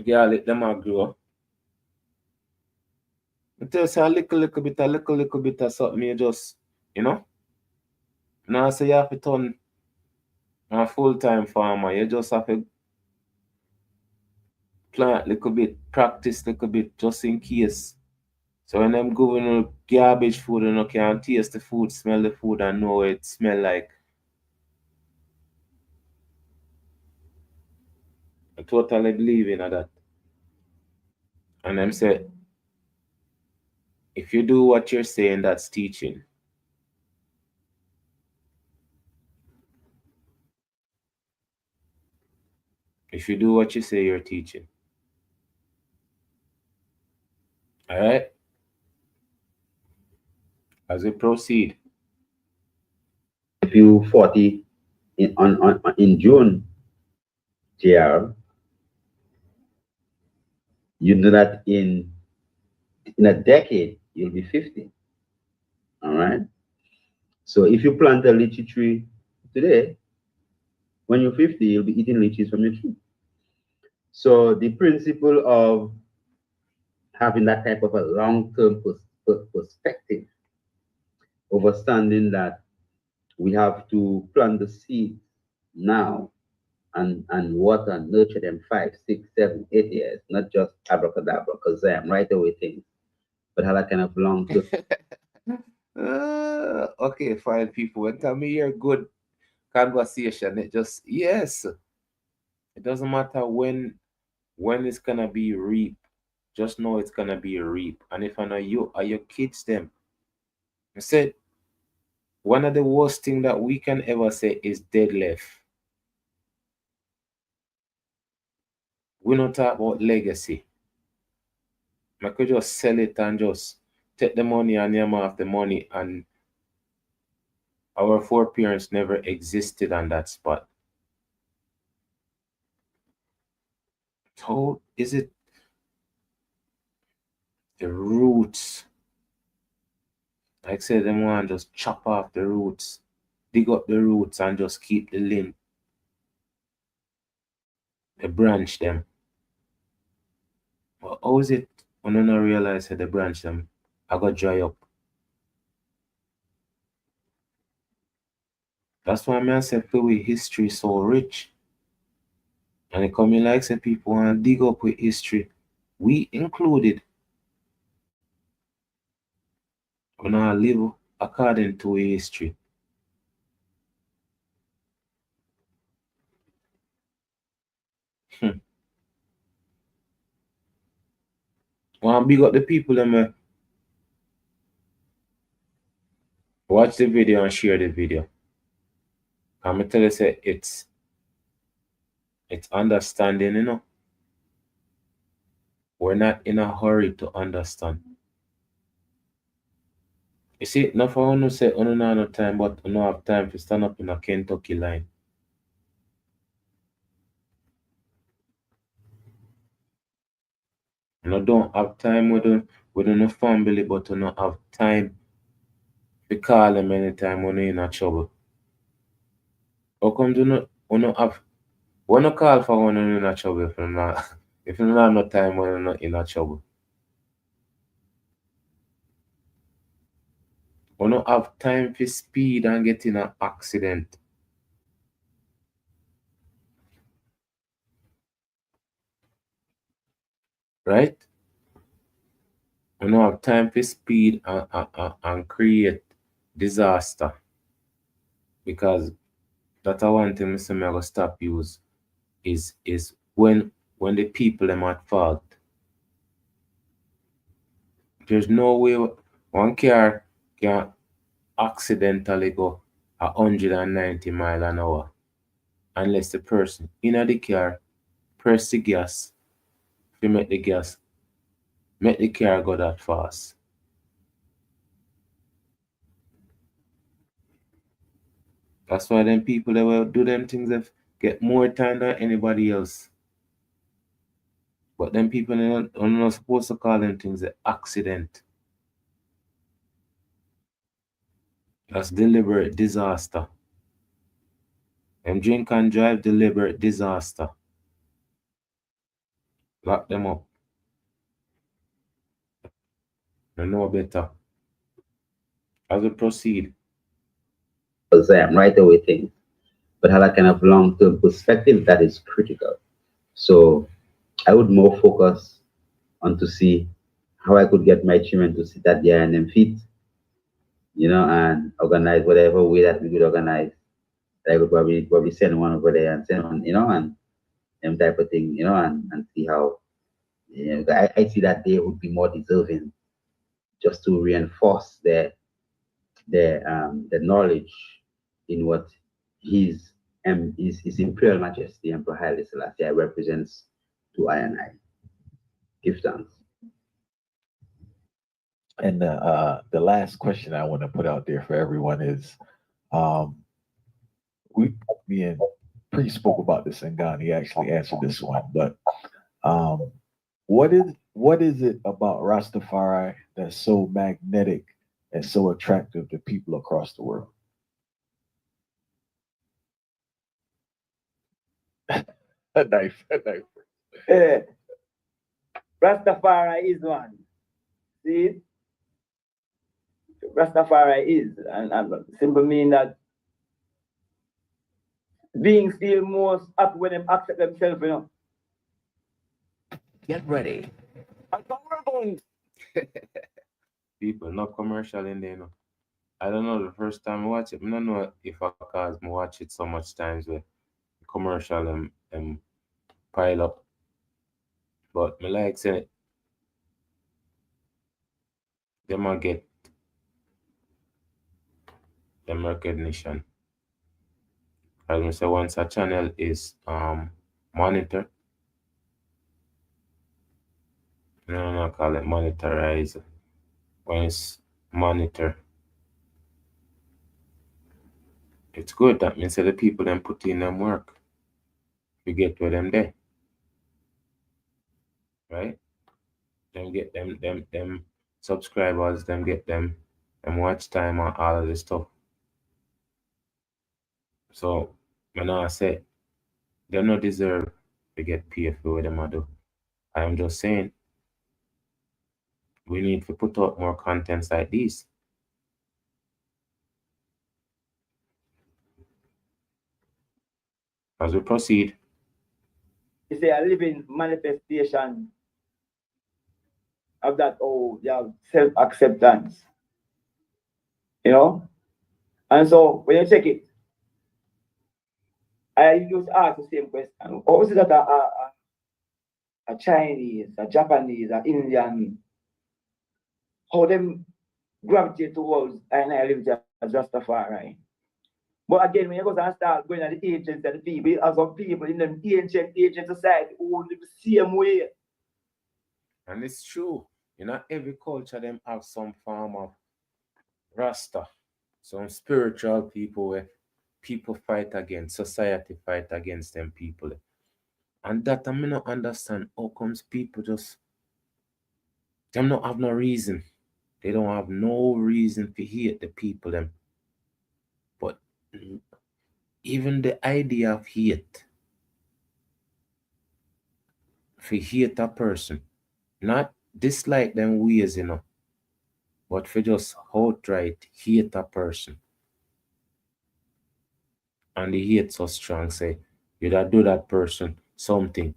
Garlic, them will grow. Just a little bit of something you just, now say you have to turn a full-time farmer. You just have to plant a little bit, practice a little bit, just in case. So when them going garbage food and you can taste the food, smell the food and know what it smell like. I totally believe in that. And them say, if you do what you're saying, that's teaching. If you do what you say, you're teaching. All right? As we proceed. If you 40 in June, JR, you know that in a decade, you'll be 50. All right? So if you plant a lychee tree today, when you're 50, you'll be eating lychees from your tree. So the principle of having that type of a long-term perspective, understanding that we have to plant the seed now and water and nurture them 5, 6, 7, 8 years, not just abracadabra, because I'm right away things, but have that kind of long-term. Okay, fine, people. When tell me you're good conversation, it just, yes. It doesn't matter when it's gonna be reap. Just know it's gonna be a reap. And if I know you are your kids them. I said one of the worst thing that we can ever say is dead left. We don't talk about legacy. I could just sell it and just take the money and name off the money, and our foreparents never existed on that spot. How is it the roots? Like say them want just chop off the roots, dig up the roots and just keep the limb, the branch them. But how is it when you not realize that the branch them I got dry up? That's why I say with history so rich. And it coming like say people want to dig up with history. We included. We not live according to history. Want to big up the people them watch the video and share the video. I'm gonna tell you say it's understanding, you know. We're not in a hurry to understand. You see, not for one say no no time, but no have time to stand up in a Kentucky line. You don't have time with no family, but you don't have time to call them anytime when you're in a trouble. How come you not have when you call for when you're in a trouble if you not if you don't have no time when you're not in a trouble? You don't have time for speed and get in an accident. Right? You don't have time for speed and create disaster. Because that's one thing Mr. Me I go stop use is when the people them at fault. There's no way one car can accidentally go 190 mile an hour unless the person in the car press the gas to make the car go that fast. That's why them people that will do them things that get more time than anybody else. But them people are not supposed to call them things an accident. That's deliberate disaster. Them drink and drive deliberate disaster. Lock them up. You know better. As we proceed. Right away things, but have a kind of long-term perspective that is critical. So I would more focus on to see how I could get my children to sit at their own feet, and organize whatever way that we could organize. I could probably send one over there and send one, and type of thing, and see how. I see that they would be more deserving just to reinforce the knowledge in what his Imperial Majesty Emperor Haile Selassie I represents to I and I. Give thanks. And the last question I want to put out there for everyone is, me and Pre spoke about this, and Ghani actually answered this one. But what is it about Rastafari that's so magnetic and so attractive to people across the world? a knife. Rastafari is one. See? Rastafari is, and simply mean that beings feel most up when they accept themselves, Get ready. People, not commercial in there, I don't know the first time I watch it. I don't know if I cause me watch it so much times where commercial pile up. But me like say them a get them recognition. As me say once a channel is monitor. No, no, call it monitorize. When it's monitor, it's good. That means that the people then put in them work. We get to them there. right? Them get them subscribers, them get them watch time and all of this stuff. So when I say they don't deserve to get paid for what them I do. I am just saying we need to put out more contents like these. As we proceed. It's a living manifestation of that self-acceptance. You know? And so when you check it, I just ask the same question. How is it that a Chinese, a Japanese, an Indian, how them gravitate towards and I live as Rastafari? But again, when you go and start going at the ancients and the people, as some people in the ancient society who live the same way. And it's true. You know, every culture them have some form of Rasta, some spiritual people where people fight against, society fight against them people. And that I may not understand how comes people just them not have no reason. They don't have no reason to hate the people them. But even the idea of hate, for hate a person, not dislike them ways, you know, but for just outright hate a person. And the hate so strong, say, you that do that person something.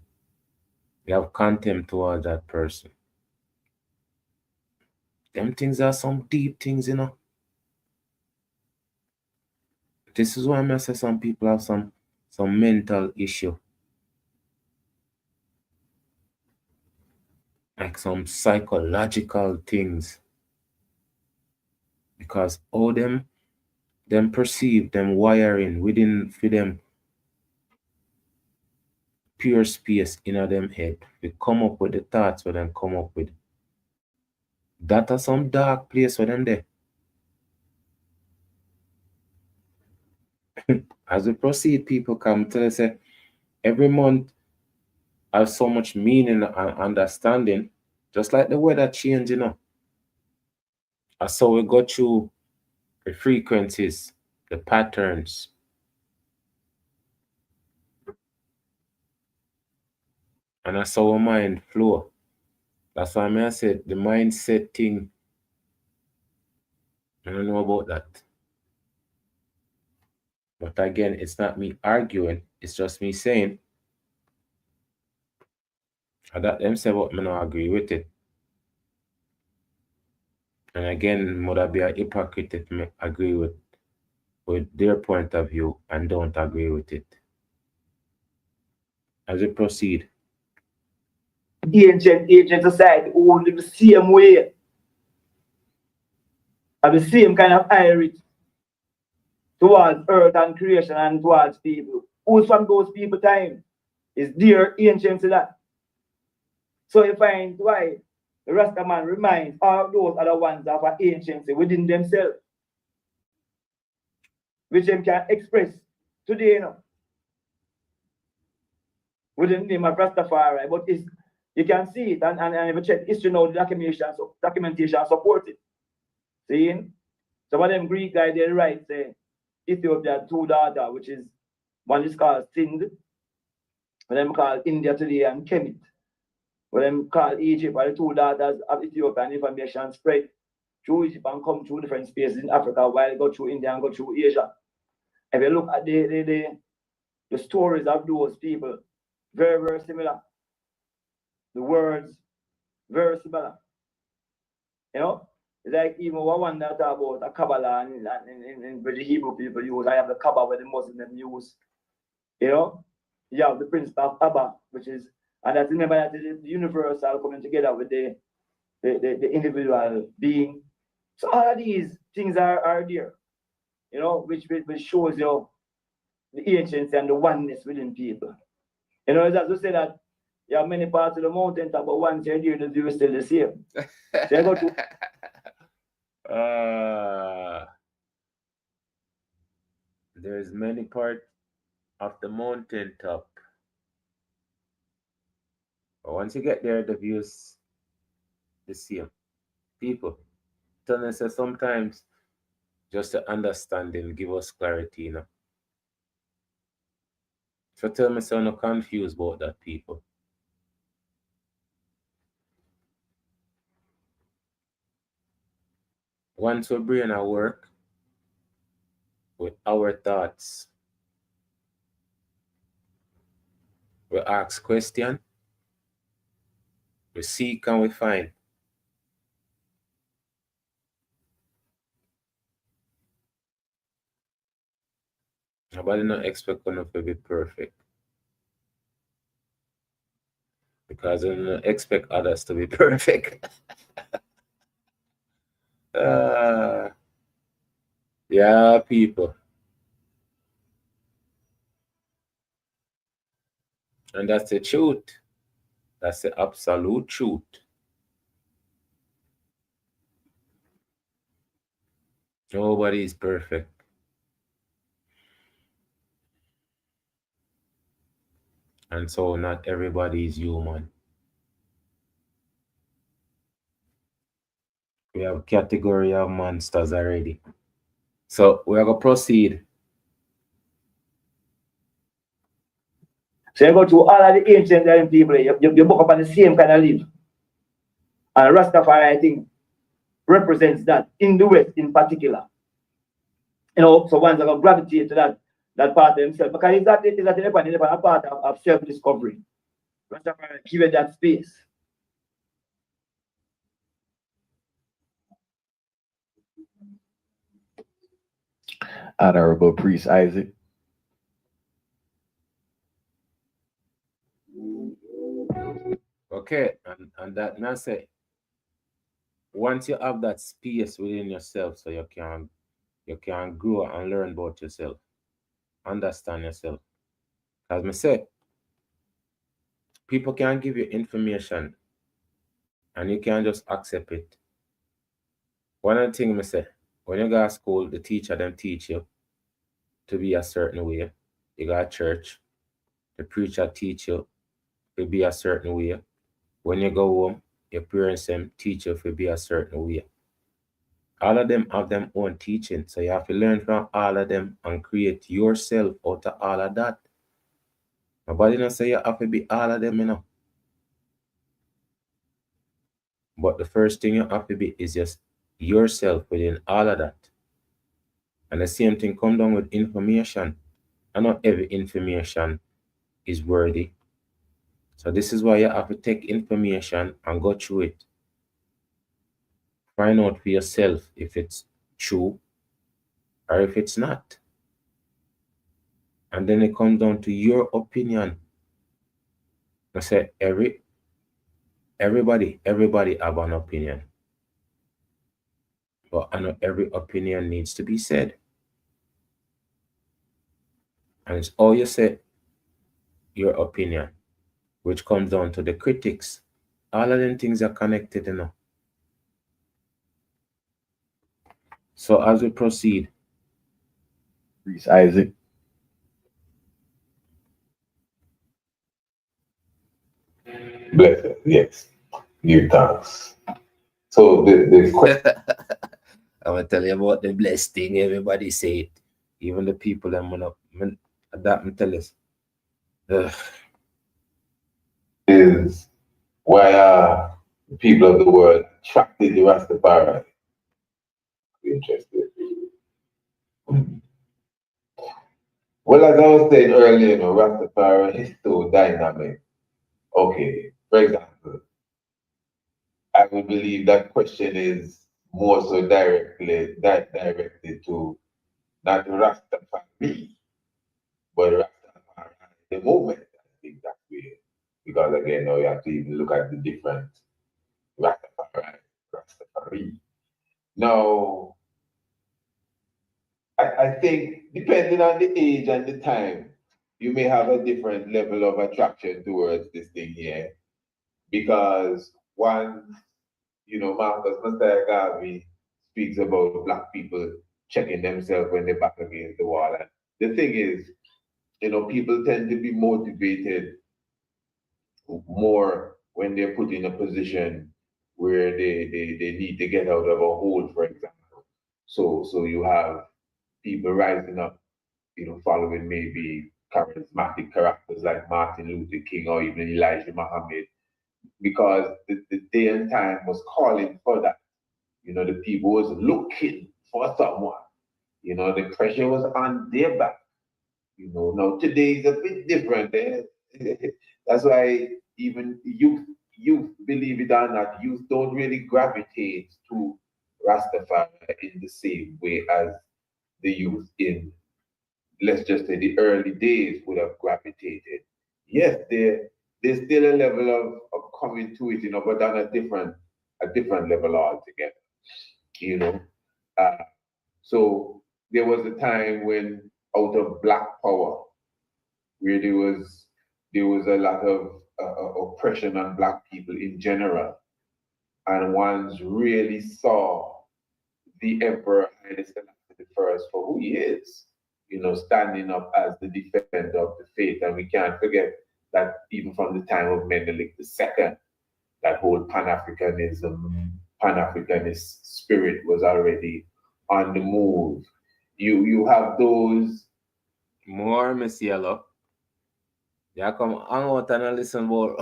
You have contempt towards that person. Them things are some deep things, you know. This is why I say some people have some mental issue. Like some psychological things. Because all them perceive, them wiring within for them pure space in them head. They come up with the thoughts where them come up with. That are some dark place for them there. As we proceed, people come to us say every month has so much meaning and understanding, just like the weather change, you know. And so we go through the frequencies, the patterns. And that's how our mind flow. That's why I said the mindset thing. I don't know about that. But again, it's not me arguing, it's just me saying. And that them say what me not agree with it. And again, would I be a hypocrite if me agree with their point of view and don't agree with it. As we proceed. Ancient society who live the same way. Have the same kind of irony towards earth and creation and towards people. Who's from those people time is dear ancient to that. So you find why the Rasta man reminds all those other ones of an anciency within themselves, which them can express today, you know, within the name of Rastafari. But it's, you can see it, and if you check history now, the documentation support it. See? Some of them Greek guys, they write, say, Ethiopia had two daughters, which is, one is called Sind, one them called India today, and Kemet. What them call Egypt are the two daughters of Ethiopia, and information spread through Egypt and come through different spaces in Africa while it go through India and go through Asia. If you look at the stories of those people, very, very similar. The words, very similar. You know? It's like even one that talk about a Kabbalah and where the Hebrew people use. I have the Kabbalah where the Muslims use. You know? You have the principle of Abba, which is, and that's remember that the universal coming together with the individual being. So all of these things are there, you know, which shows you the anciency and the oneness within people. You know, it's as to say that you have many parts of the mountain top, but once you're there, the view is still the same. So you go to there's many parts of the mountain top, But once you get there, the views the same. People, tell us that sometimes just the understanding give us clarity, you know. So tell me so I'm not confused about that, people. Once we brain at work with our thoughts, we ask question, we seek and we find. Nobody not expect us to be perfect. Because we don't expect others to be perfect. Yeah, people. And that's the truth. That's the absolute truth. Nobody is perfect. And so not everybody is human. We have category of monsters already. So we are gonna proceed. So you go to all of the ancient people, you book up on the same kind of leaf. And Rastafari, I think, represents that in the West in particular. You know, so one's going to gravitate to that part of himself. Because it's that a part of self-discovery. Rastafari give it that space. Honorable Priest Isaac. Okay, and that now say once you have that space within yourself so you can grow and learn about yourself, understand yourself. As I say, people can give you information and you can't just accept it. One of the things I say, when you go to school, the teacher them teach you to be a certain way. You go to church, the preacher teach you to be a certain way. When you go home, your parents them teach you to be a certain way. All of them have their own teaching, so you have to learn from all of them and create yourself out of all of that. Nobody not say you have to be all of them, you know. But the first thing you have to be is just yourself within all of that. And the same thing come down with information. And not every information is worthy. So this is why you have to take information and go through it. Find out for yourself if it's true or if it's not. And then it comes down to your opinion. I say everybody have an opinion. But I know every opinion needs to be said. And it's all you say your opinion, which comes down to the critics. All of them things are connected, you know. So as we proceed, Priest Isaac. Blessed, yes. Give thanks. So the question. I'm gonna tell you about the blessed thing. Everybody say it. Even the people that that tell us. Is why are the people of the world attracted to Rastafari? Interested. Well, as I was saying earlier, you know, Rastafari is so dynamic. Okay, for example, I would believe that question is more so directed to not Rastafari, but Rastafari, the movement. I think that's weird. Because again, now you have to even look at the different Rastafari. Now, I think depending on the age and the time, you may have a different level of attraction towards this thing here. Because one, you know, Marcus Messiah Garvey speaks about Black people checking themselves when they're back against the wall. And the thing is, you know, people tend to be motivated more when they're put in a position where they need to get out of a hole, for example. So you have people rising up, following maybe charismatic characters like Martin Luther King or even Elijah Muhammad, because the day and time was calling for that. The people was looking for someone. The pressure was on their back. Now today is a bit different. That's why even youth, believe it or not, youth don't really gravitate to Rastafari in the same way as the youth in, let's just say, the early days would have gravitated. Yes, there's still a level of coming to it, but on a different level altogether. So there was a time when, out of Black Power, where there was a lot of oppression on Black people in general, and ones really saw the Emperor Haile Selassie I for who he is, standing up as the defender of the faith. And we can't forget that even from the time of Menelik II, that whole Pan-Africanist spirit was already on the move. You have those more, Miss Yellow. Yeah, come hang out and listen more.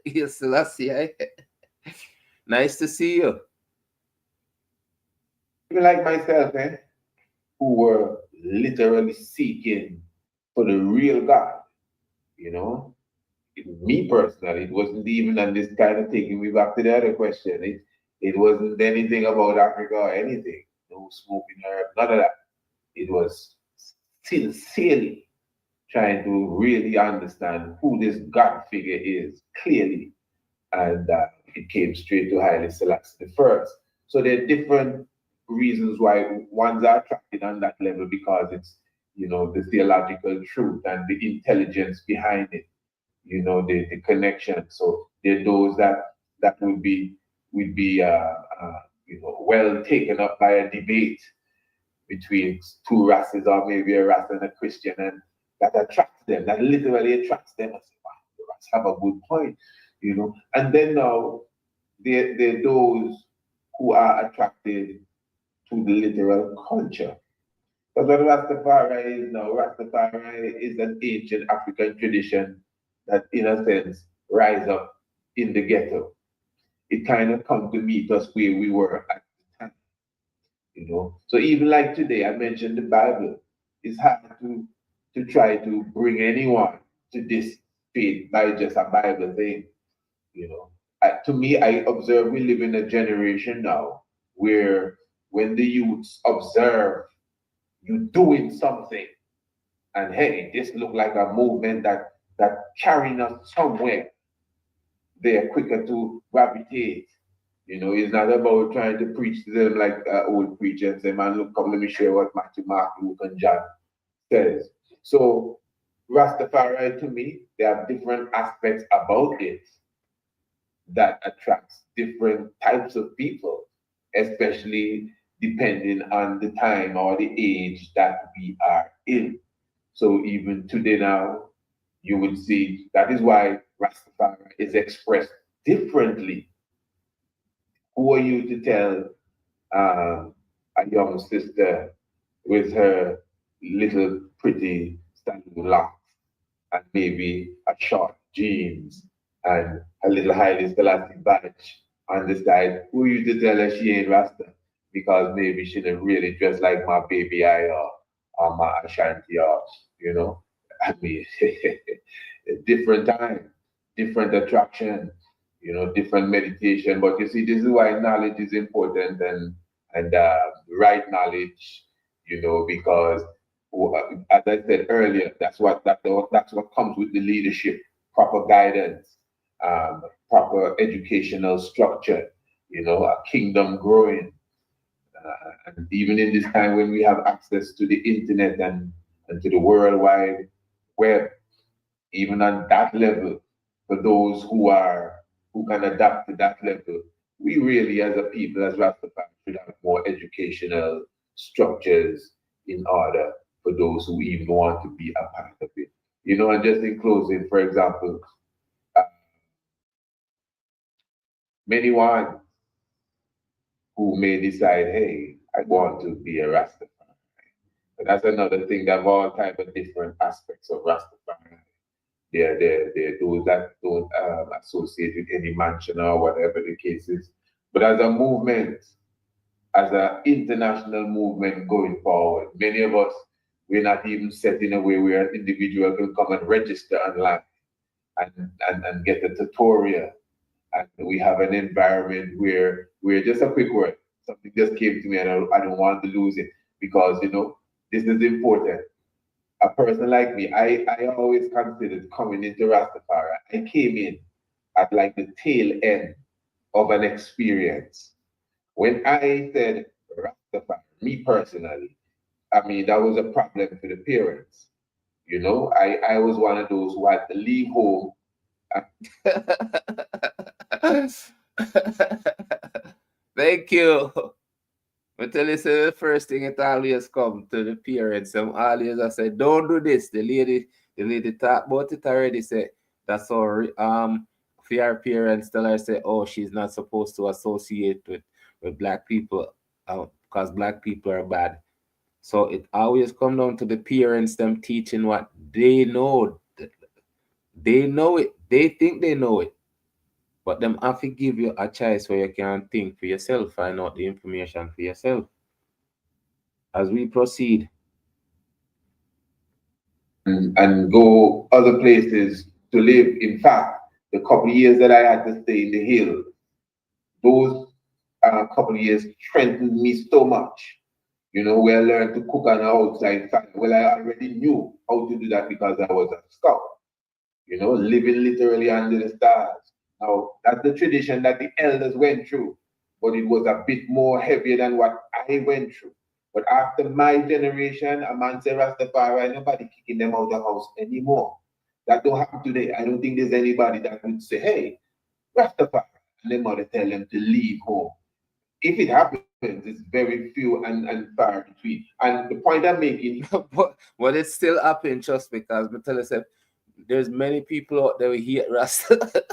Haile Selassie I. Nice to see you. people like myself, who were literally seeking for the real God. Me personally, it wasn't even, and this kind of taking me back to the other question. It wasn't anything about Africa or anything. No smoking herb, none of that. It was sincerely trying to really understand who this God figure is clearly, and it came straight to Haile Selassie I. So there are different reasons why ones are attracted on that level, because it's the theological truth and the intelligence behind it, the connection. So there are those that would be well taken up by a debate between two races, or maybe a Rasta and a Christian, and that attracts them, that literally attracts them. I say, wow, the Rasta have a good point, And then now there are those who are attracted to the literal culture. Because what Rastafari is now, Rastafari is an ancient African tradition that, in a sense, rise up in the ghetto. It kind of come to meet us where we were at the time. So even like today, I mentioned the Bible. It's hard to try to bring anyone to this faith by just a Bible thing. To me, I observe we live in a generation now where when the youths observe you doing something, and hey, this look like a movement that carrying us somewhere, they're quicker to gravitate. It's not about trying to preach to them like old preachers and say, man, look, come, let me share what Matthew, Mark, Luke, and John says. So Rastafari, to me, there are different aspects about it that attracts different types of people, especially depending on the time or the age that we are in. So even today now, you would see that is why Rastafari is expressed differently. Who are you to tell a young sister with her little pretty standing locks and maybe a short jeans and a little Haile Selassie badge on the side? Who are you to tell her she ain't Rasta? Because maybe she didn't really dress like my baby I or my Ashanti, or I mean, different time, different attraction, different meditation. But you see, this is why knowledge is important, and right knowledge, because as I said earlier, that's what comes with the leadership, proper guidance, proper educational structure, a kingdom growing. And even in this time when we have access to the internet and to the World Wide Web, even on that level, for those who can adapt to that level, we really, as a people, as Rastafari, should have more educational structures in order for those who even want to be a part of it. And just in closing, for example, many ones who may decide, hey, I want to be a Rastafari. But that's another thing. There are all type of different aspects of Rastafari. They're those that don't associate with any mansion or whatever the case is. But as a movement, as an international movement going forward, many of us, we're not even set in a way where an individual can come and register online and get a tutorial. And we have an environment where we're just a quick word. Something just came to me and I don't want to lose it because, this is important. A person like me, I always considered coming into Rastafari. I came in at like the tail end of an experience. When I said Rastafari, me personally, I mean, that was a problem for the parents. I was one of those who had to leave home. Thank you. I tell you, say the first thing it always come to the parents. Some always I say, don't do this. The lady talk about it already. Say that's all. For your parents tell her say, oh, she's not supposed to associate with black people, because black people are bad. So it always come down to the parents, them teaching what they know. They know it. They think they know it. But them have to give you a choice where you can think for yourself, find out the information for yourself. As we proceed. And go other places to live. In fact, the couple of years that I had to stay in the hills, those couple of years strengthened me so much. Where I learned to cook on the outside fire. Well, I already knew how to do that because I was a scout. Living literally under the stars. Now, that's the tradition that the elders went through, but it was a bit more heavier than what I went through. But after my generation, a man say Rastafari, nobody kicking them out of the house anymore. That don't happen today. I don't think there's anybody that would say, hey, Rastafari, and their mother tell them to leave home. If it happens, it's very few and far between. And the point I'm making... but it's still happening just because, I tell you, there's many people out there who hate Rasta.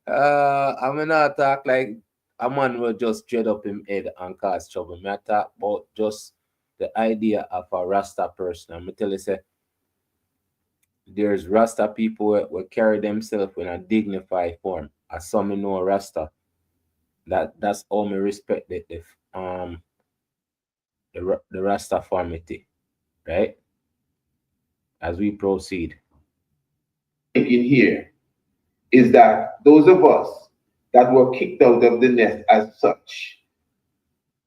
I'm not talk like a man will just dread up him head and cause trouble. I talk about just the idea of a Rasta person. I'm tell you, there's Rasta people will carry themselves in a dignified form. As some know Rasta. That's all me respect the Rasta formity, right? As we proceed. In here is that those of us that were kicked out of the nest as such,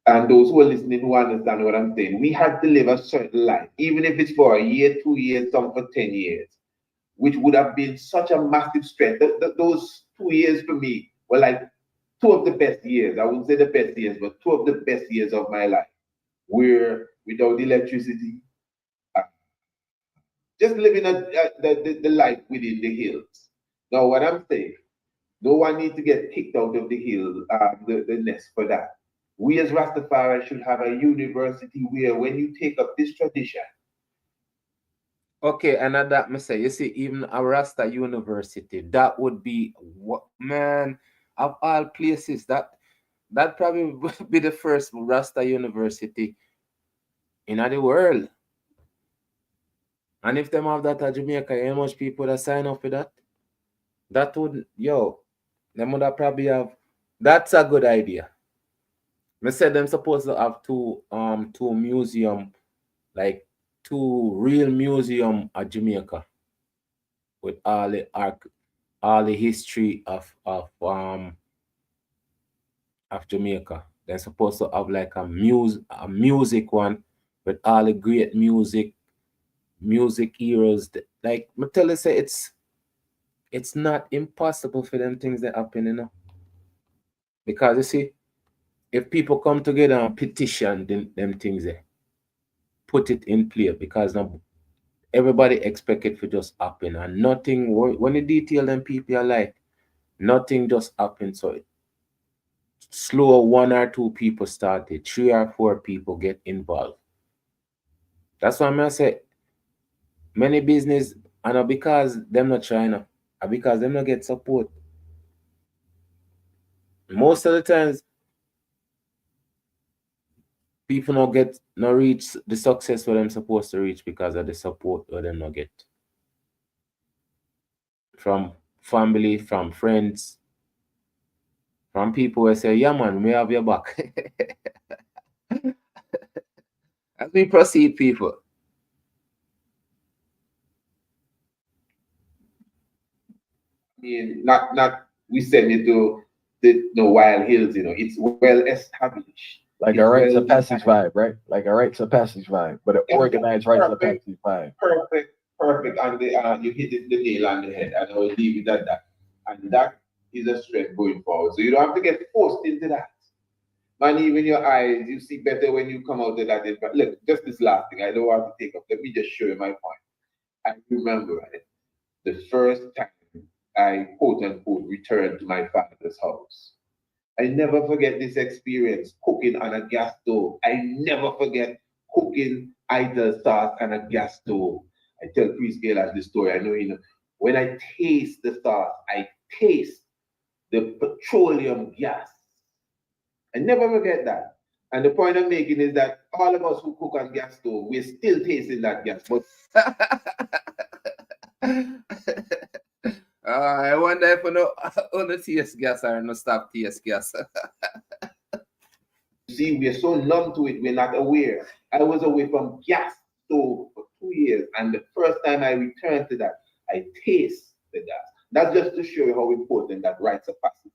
and those who are listening who understand what I'm saying, we had to live a certain life, even if it's for a year, 2 years, some for 10 years, which would have been such a massive strength. Those 2 years for me were like 2 of the best years. I wouldn't say the best years, but 2 of the best years of my life, where without electricity, just living the life within the hills. Now, what I'm saying, no one needs to get kicked out of the hill, the nest for that. We as Rastafari should have a university where when you take up this tradition. Okay, and at that, I say, you see, even a Rasta university, that would be, what, man, of all places, that probably would be the first Rasta university in the world. And if them have that at Jamaica, how much people that sign up for that? That would, them would have probably have, that's a good idea. I said them supposed to have two museum, like 2 real museum at Jamaica with all the history of Jamaica. They're supposed to have like a music one with all the great music heroes. Like I tell you, say it's not impossible for them things that happen, because you see, if people come together and petition them things there, put it in play, because now everybody expect it to just happen, and nothing, when you detail them people are like, nothing just happens. So it slow, 1 or 2 people started, 3 or 4 people get involved. That's why I say many business, and because them not trying, and because them not get support. most of the times, people no reach the success where them supposed to reach because of the support where them not get. From family, from friends, from people who say, yeah man, we have your back. As we proceed, people. I mean, not we send it to the wild hills, it's well established. Like It's a rites of well passage vibe, right? Like a rites of passage vibe, but an organized rites of perfect. passage vibe. Perfect, and you hit it the nail on the head, and I will leave it at that. And that is a strength going forward. So you don't have to get forced into that. Man, even your eyes, you see better when you come out of that. But look, just this last thing, I don't want to take up. Let me just show you my point. I remember, right, the first time I quote unquote returned to my father's house. I never forget this experience cooking on a gas stove. I never forget cooking either sauce on a gas stove. I tell Chris Gaylor this story. I know you know. When I taste the sauce, I taste the petroleum gas. I never forget that. And the point I'm making is that all of us who cook on gas stove, we're still tasting that gas. But I wonder if on the TS gas or no stop TS gas. see, we're so numb to it, we're not aware. I was away from gas stove for 2 years, and the first time I returned to that, I taste the gas. That's just to show you how important that rites of passage.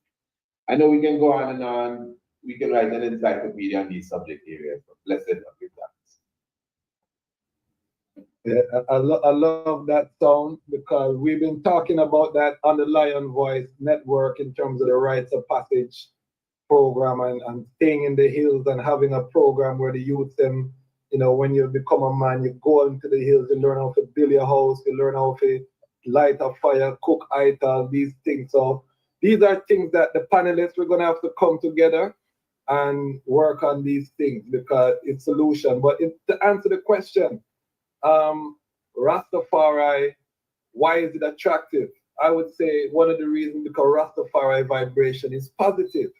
I know we can go on and on. We can write an encyclopedia on these subject areas, but let's end up with that. Yeah, I love that sound because we've been talking about that on the Lion Voice network in terms of the rites of passage program and staying in the hills and having a program where the youth them, when you become a man, you go into the hills, you learn how to build your house, you learn how to light a fire, cook ital, these things. So these are things that the panelists, we're going to have to come together and work on these things because it's solution. But to answer the question, Rastafari, why is it attractive? I would say one of the reasons because Rastafari vibration is positive,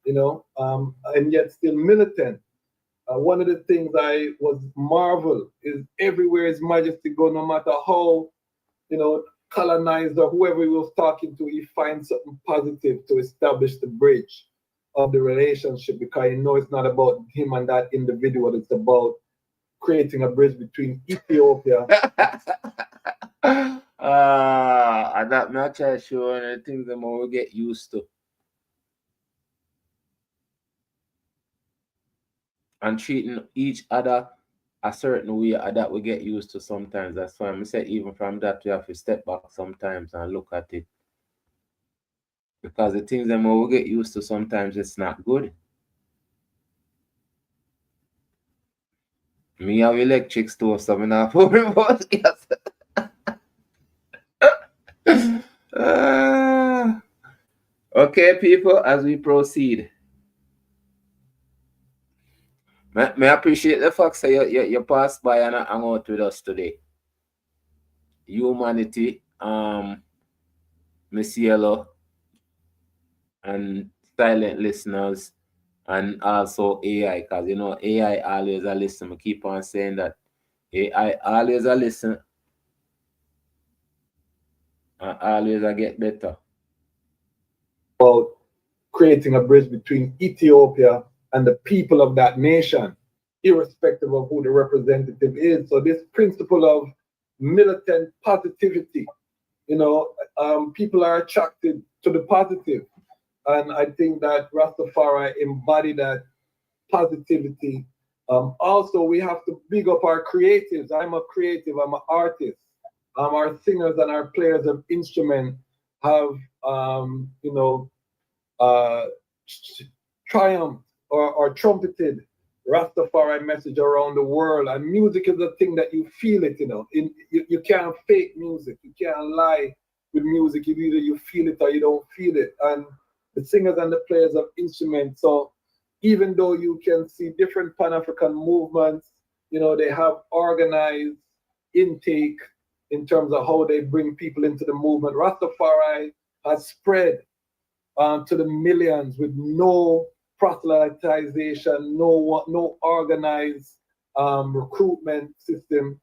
and yet still militant. One of the things I was marvel is everywhere His Majesty go, no matter how, colonized or whoever he was talking to, he finds something positive to establish the bridge of the relationship because it's not about him and that individual. It's about creating a bridge between Ethiopia. And that match I show and the things that we get used to. And treating each other a certain way that we get used to sometimes. That's why I say even from that we have to step back sometimes and look at it. Because the things that we get used to sometimes it's not good. Me have electric stove, so I'm not worried about gas. Okay, people, as we proceed. May I appreciate the fact that you passed by and hang out with us today. Humanity, Miss Yellow, and silent listeners, and also AI, because AI always a listen. I keep on saying that AI always a listen and always a get better. About creating a bridge between Ethiopia and the people of that nation, irrespective of who the representative is. So this principle of militant positivity, people are attracted to the positive. And I think that Rastafari embody that positivity. Also, we have to big up our creatives. I'm a creative, I'm an artist. Our singers and our players of instrument have, triumphed or trumpeted Rastafari message around the world. And music is a thing that you feel it, you can't fake music. You can't lie with music. Either you feel it or you don't feel it. And the singers and the players of instruments. So even though you can see different Pan-African movements, they have organized intake in terms of how they bring people into the movement. Rastafari has spread to the millions with no proselytization, no organized recruitment system,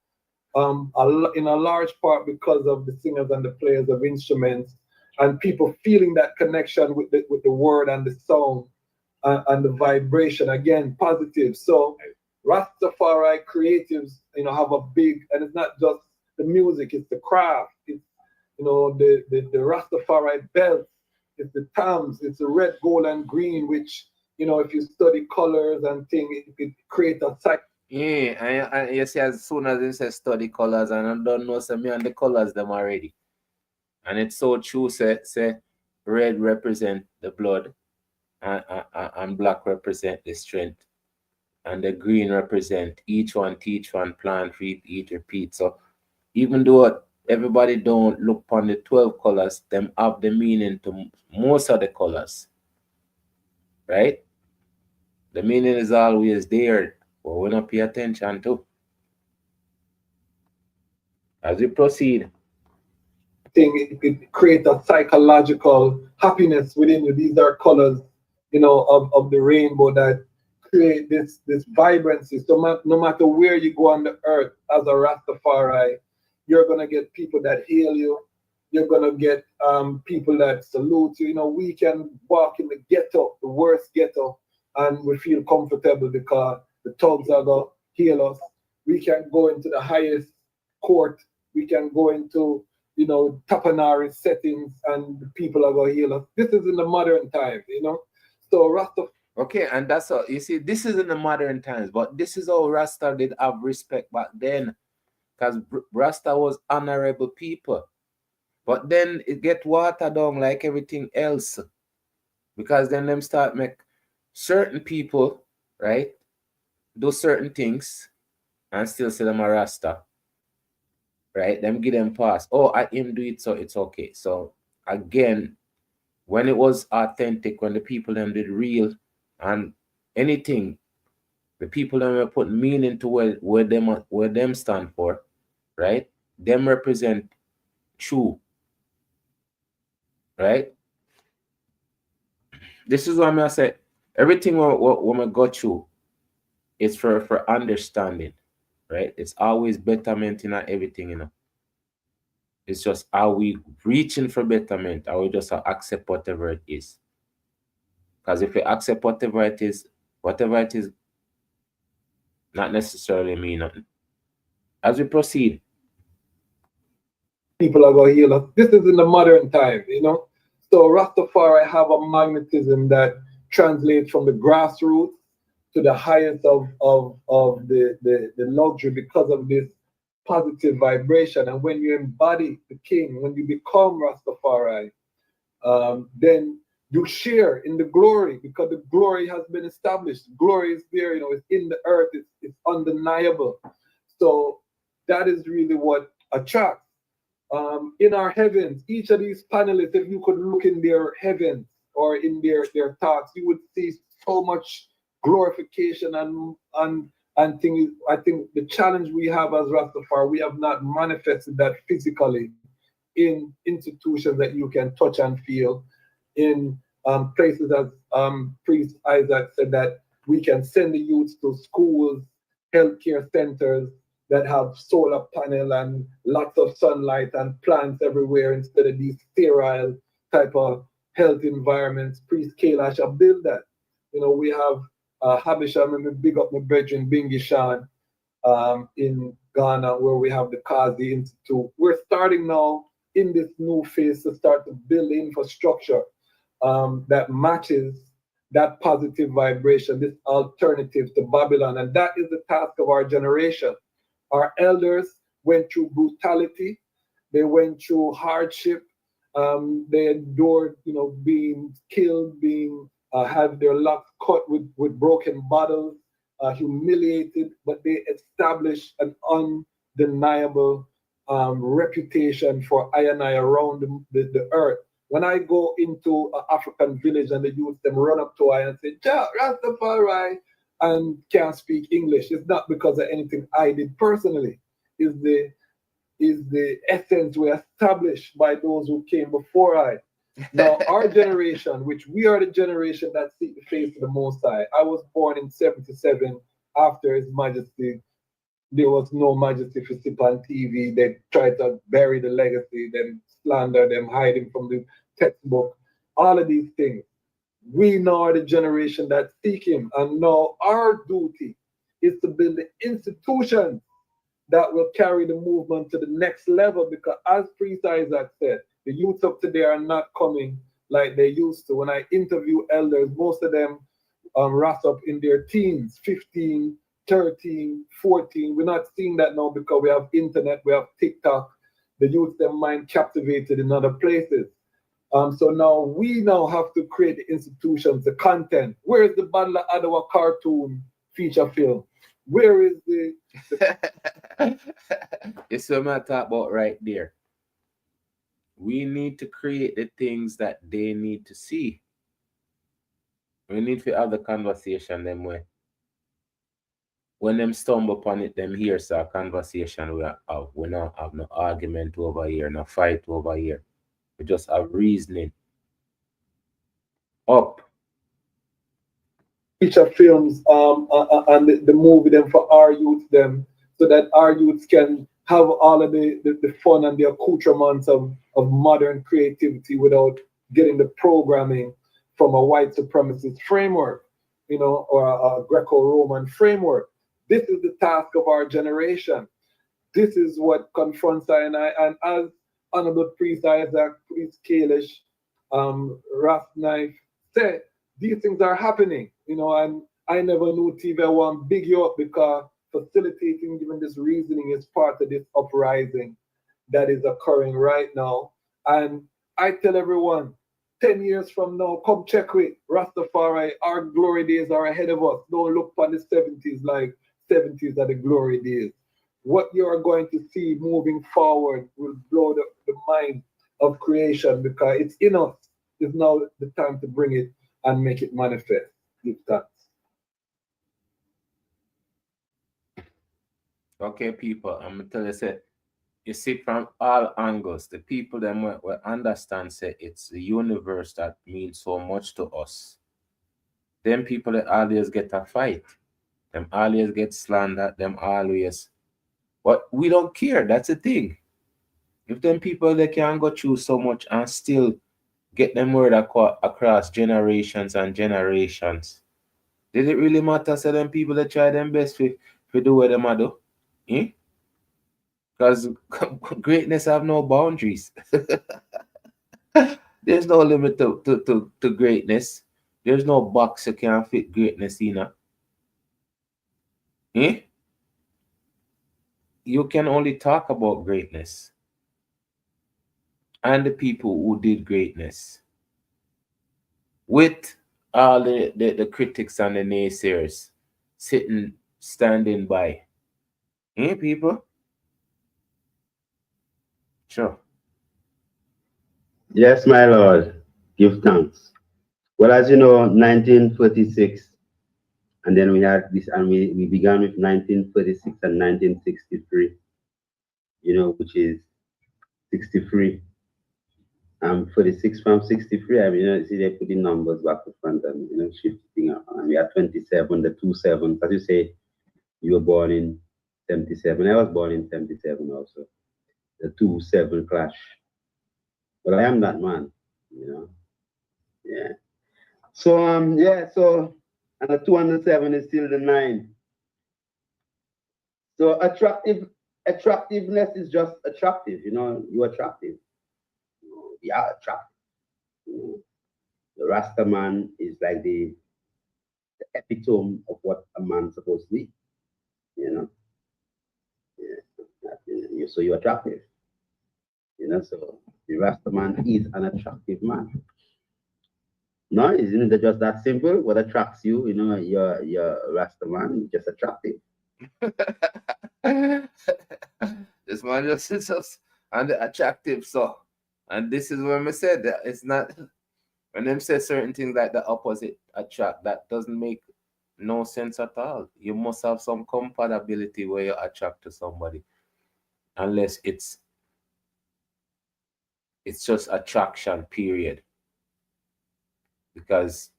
in a large part because of the singers and the players of instruments and people feeling that connection with the word and the song and the vibration, again, positive. So Rastafari creatives, have a big, and it's not just the music, it's the craft, it's, the Rastafari belt, it's the tams, it's the red, gold, and green, which, if you study colors and things, it creates a cycle. Yeah, and you see, as soon as you say study colors, and I don't know, me and the colors them already. And it's so true, say red represent the blood, and black represent the strength, and the green represent each one teach one, plant, eat, repeat. So even though everybody don't look upon the 12 colors, them have the meaning to most of the colors, right? The meaning is always there, but we don't pay attention to. As we proceed, it creates a psychological happiness within you. These are colors, of the rainbow that create this vibrancy. So no matter where you go on the earth as a Rastafari, you're gonna get people that hail you. You're gonna get people that salute you. We can walk in the ghetto, the worst ghetto, and we feel comfortable because the thugs are gonna hail us. We can go into the highest court. We can go into Tapanari settings and the people are going to heal us. This is in the modern times, So Rasta. Okay, and that's all. You see, this is in the modern times, but this is how Rasta did have respect back then, because Rasta was honorable people. But then it get watered down like everything else, because then them start make certain people, right, do certain things and still say them a Rasta. Right, them give them pass. Oh, I him do it, so it's okay. So again, when it was authentic, when the people them did real and anything, the people them were put meaning to where them stand for, right? Them represent true, right? This is what I say. Everything what we go through is for understanding, right? It's always betterment in everything, It's just, are we reaching for betterment? Or we just accept whatever it is? Because if we accept whatever it is, not necessarily mean nothing. As we proceed, people are going to heal us. This is in the modern time, So Rastafari have a magnetism that translates from the grassroots to the highest of the luxury because of this positive vibration. And when you embody the king, when you become Rastafari, then you share in the glory because the glory has been established. Glory is there, it's in the earth, it's undeniable. So that is really what attracts. In our heavens, each of these panelists, if you could look in their heavens or in their thoughts, you would see so much glorification and things. I think the challenge we have as Rastafari, we have not manifested that physically in institutions that you can touch and feel, in places as Priest Isaac said, that we can send the youths to schools, healthcare centers that have solar panel and lots of sunlight and plants everywhere instead of these sterile type of health environments. Priest Kailash have built that. We have Habisha, I big up my brethren, Bingishan, in Ghana, where we have the Kazi Institute. We're starting now in this new phase to start to build infrastructure that matches that positive vibration, this alternative to Babylon. And that is the task of our generation. Our elders went through brutality. They went through hardship. They endured, being killed, being had their locks cut with broken bottles, humiliated, but they established an undeniable reputation for I and I around the earth. When I go into an African village and the youth them run up to I and say, "Ja, Rastafari," and can't speak English, it's not because of anything I did personally. Is the essence we established by those who came before I. Now, our generation, which we are the generation that seek the face of the Most High. I was born in 77 after His Majesty. There was no Majesty for sip on TV. They tried to bury the legacy, then slander them, hide him from the textbook. All of these things. We now are the generation that seek Him. And now our duty is to build the institutions that will carry the movement to the next level, because as Priest Isaac said, the youth of today are not coming like they used to. When I interview elders, most of them wrap up in their teens, 15, 13, 14. We're not seeing that now because we have internet, we have TikTok. The youth, their mind captivated in other places. So now we have to create the institutions, the content. Where is the Battle of Ottawa cartoon feature film? Where is the It's what I talk about right there. We need to create the things that they need to see. We need to have the conversation them way. When them stumble upon it, them hear a conversation we have. We don't have no argument over here, no fight over here. We just have reasoning. Up. feature films and the movie them for our youth them, so that our youths can have all of the fun and the accoutrements of modern creativity without getting the programming from a white supremacist framework, or a Greco-Roman framework. This is the task of our generation. This is what confronts I, and as Honorable Priest Isaac, Priest Kalish, Ras Knife said, these things are happening, and I never knew TV. I want to big you up because facilitating even this reasoning is part of this uprising that is occurring right now. And I tell everyone, 10 years from now, come check with Rastafari. Our glory days are ahead of us. Don't look for the 70s like 70s are the glory days. What you are going to see moving forward will blow the mind of creation, because it's in us. It's now the time to bring it and make it manifest. Give thanks. Okay, people, I'm gonna tell you, say, you see from all angles, the people that will understand, say, it's the universe that means so much to us. Them people that always get a fight, them always get slandered, them always, but we don't care. That's the thing. If them people, they can go through so much and still get them word across generations and generations, did it really matter? So them people that try them best to do what them do? Because greatness have no boundaries. There's no limit to greatness. There's no box that can fit greatness in. You can only talk about greatness and the people who did greatness, with all the critics and the naysayers standing by. People? Sure. Yes, my Lord, give thanks. Well, as you know, 1946, and then we had this, and we began with 1946 and 1963, which is 63. 46 from 63, I mean, see, they put the numbers back to front and, shifting up. And we had 27, the 27. As you say, you were born in 77. I was born in 77 also. The 2-7 clash. But I am that man, Yeah. So, and the 2 and the 7 is still the 9. So attractiveness is just attractive, you're attractive. We are attractive. The Rasta man is like the epitome of what a man's supposed to be, Yeah. So you're attractive. So the Rasta man is an attractive man. No, isn't it just that simple? What attracts you, you're Rasta man, just attractive. This man just sits us and the attractive, so. And this is when I said that it's not, when them say certain things like the opposite attract, that doesn't make no sense at all. You must have some compatibility where you attract to somebody, unless it's just attraction, period. because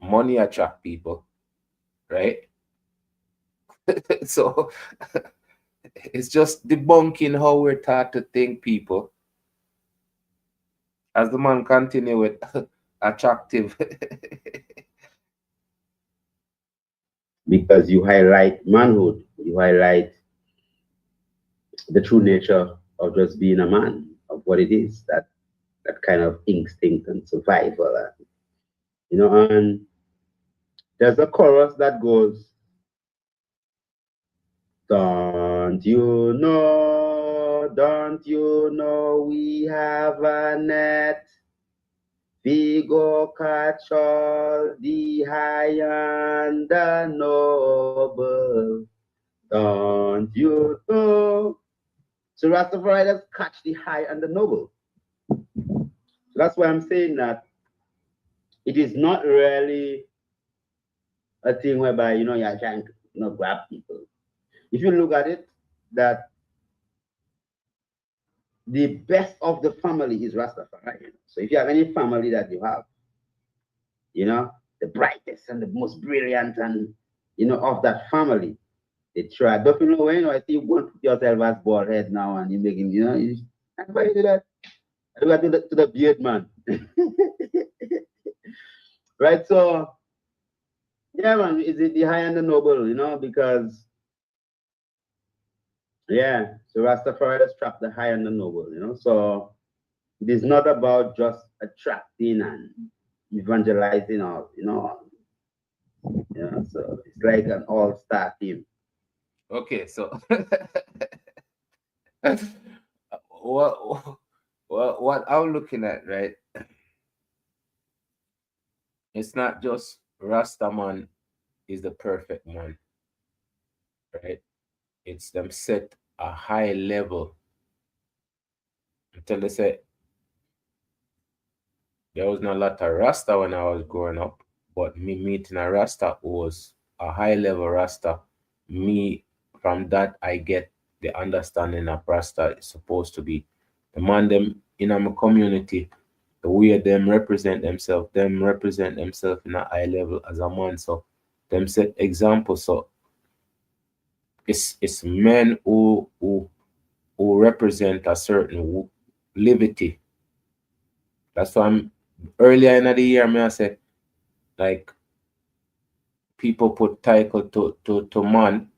money attract people, right? So it's just debunking how we're taught to think, people. As the man continue with attractive. Because you highlight manhood, you highlight the true nature of just being a man, of what it is, that kind of instinct and survival. And there's a chorus that goes, don't you know we have a net? We go catch all the high and the noble. Don't you know? So Rastafari does catch the high and the noble. So that's why I'm saying that it is not really a thing whereby, you're trying to grab people. If you look at it, that the best of the family is Rastafari. So if you have any family that you have, the brightest and the most brilliant and, of that family, they try. But I see you go and put yourself as bald head now and you're making, and why you do that? I do that to the beard man. Right? So, yeah, man, is it the high and the noble, because, yeah, so Rastafari has trapped the high and the noble, so it is not about just attracting and evangelizing or, so it's like an all-star team. Okay, so what I'm looking at, right? It's not just Rastaman is the perfect man, right? It's them set a high level until they say there was not a lot of Rasta when I was growing up, but me meeting a Rasta was a high level Rasta. Me, from that, I get the understanding of Rasta is supposed to be. The man them in my community, the way them represent themselves in a high level as a man. So them set examples. So it's men who represent a certain liberty. That's why I'm earlier in the year, I said, like, people put title to man,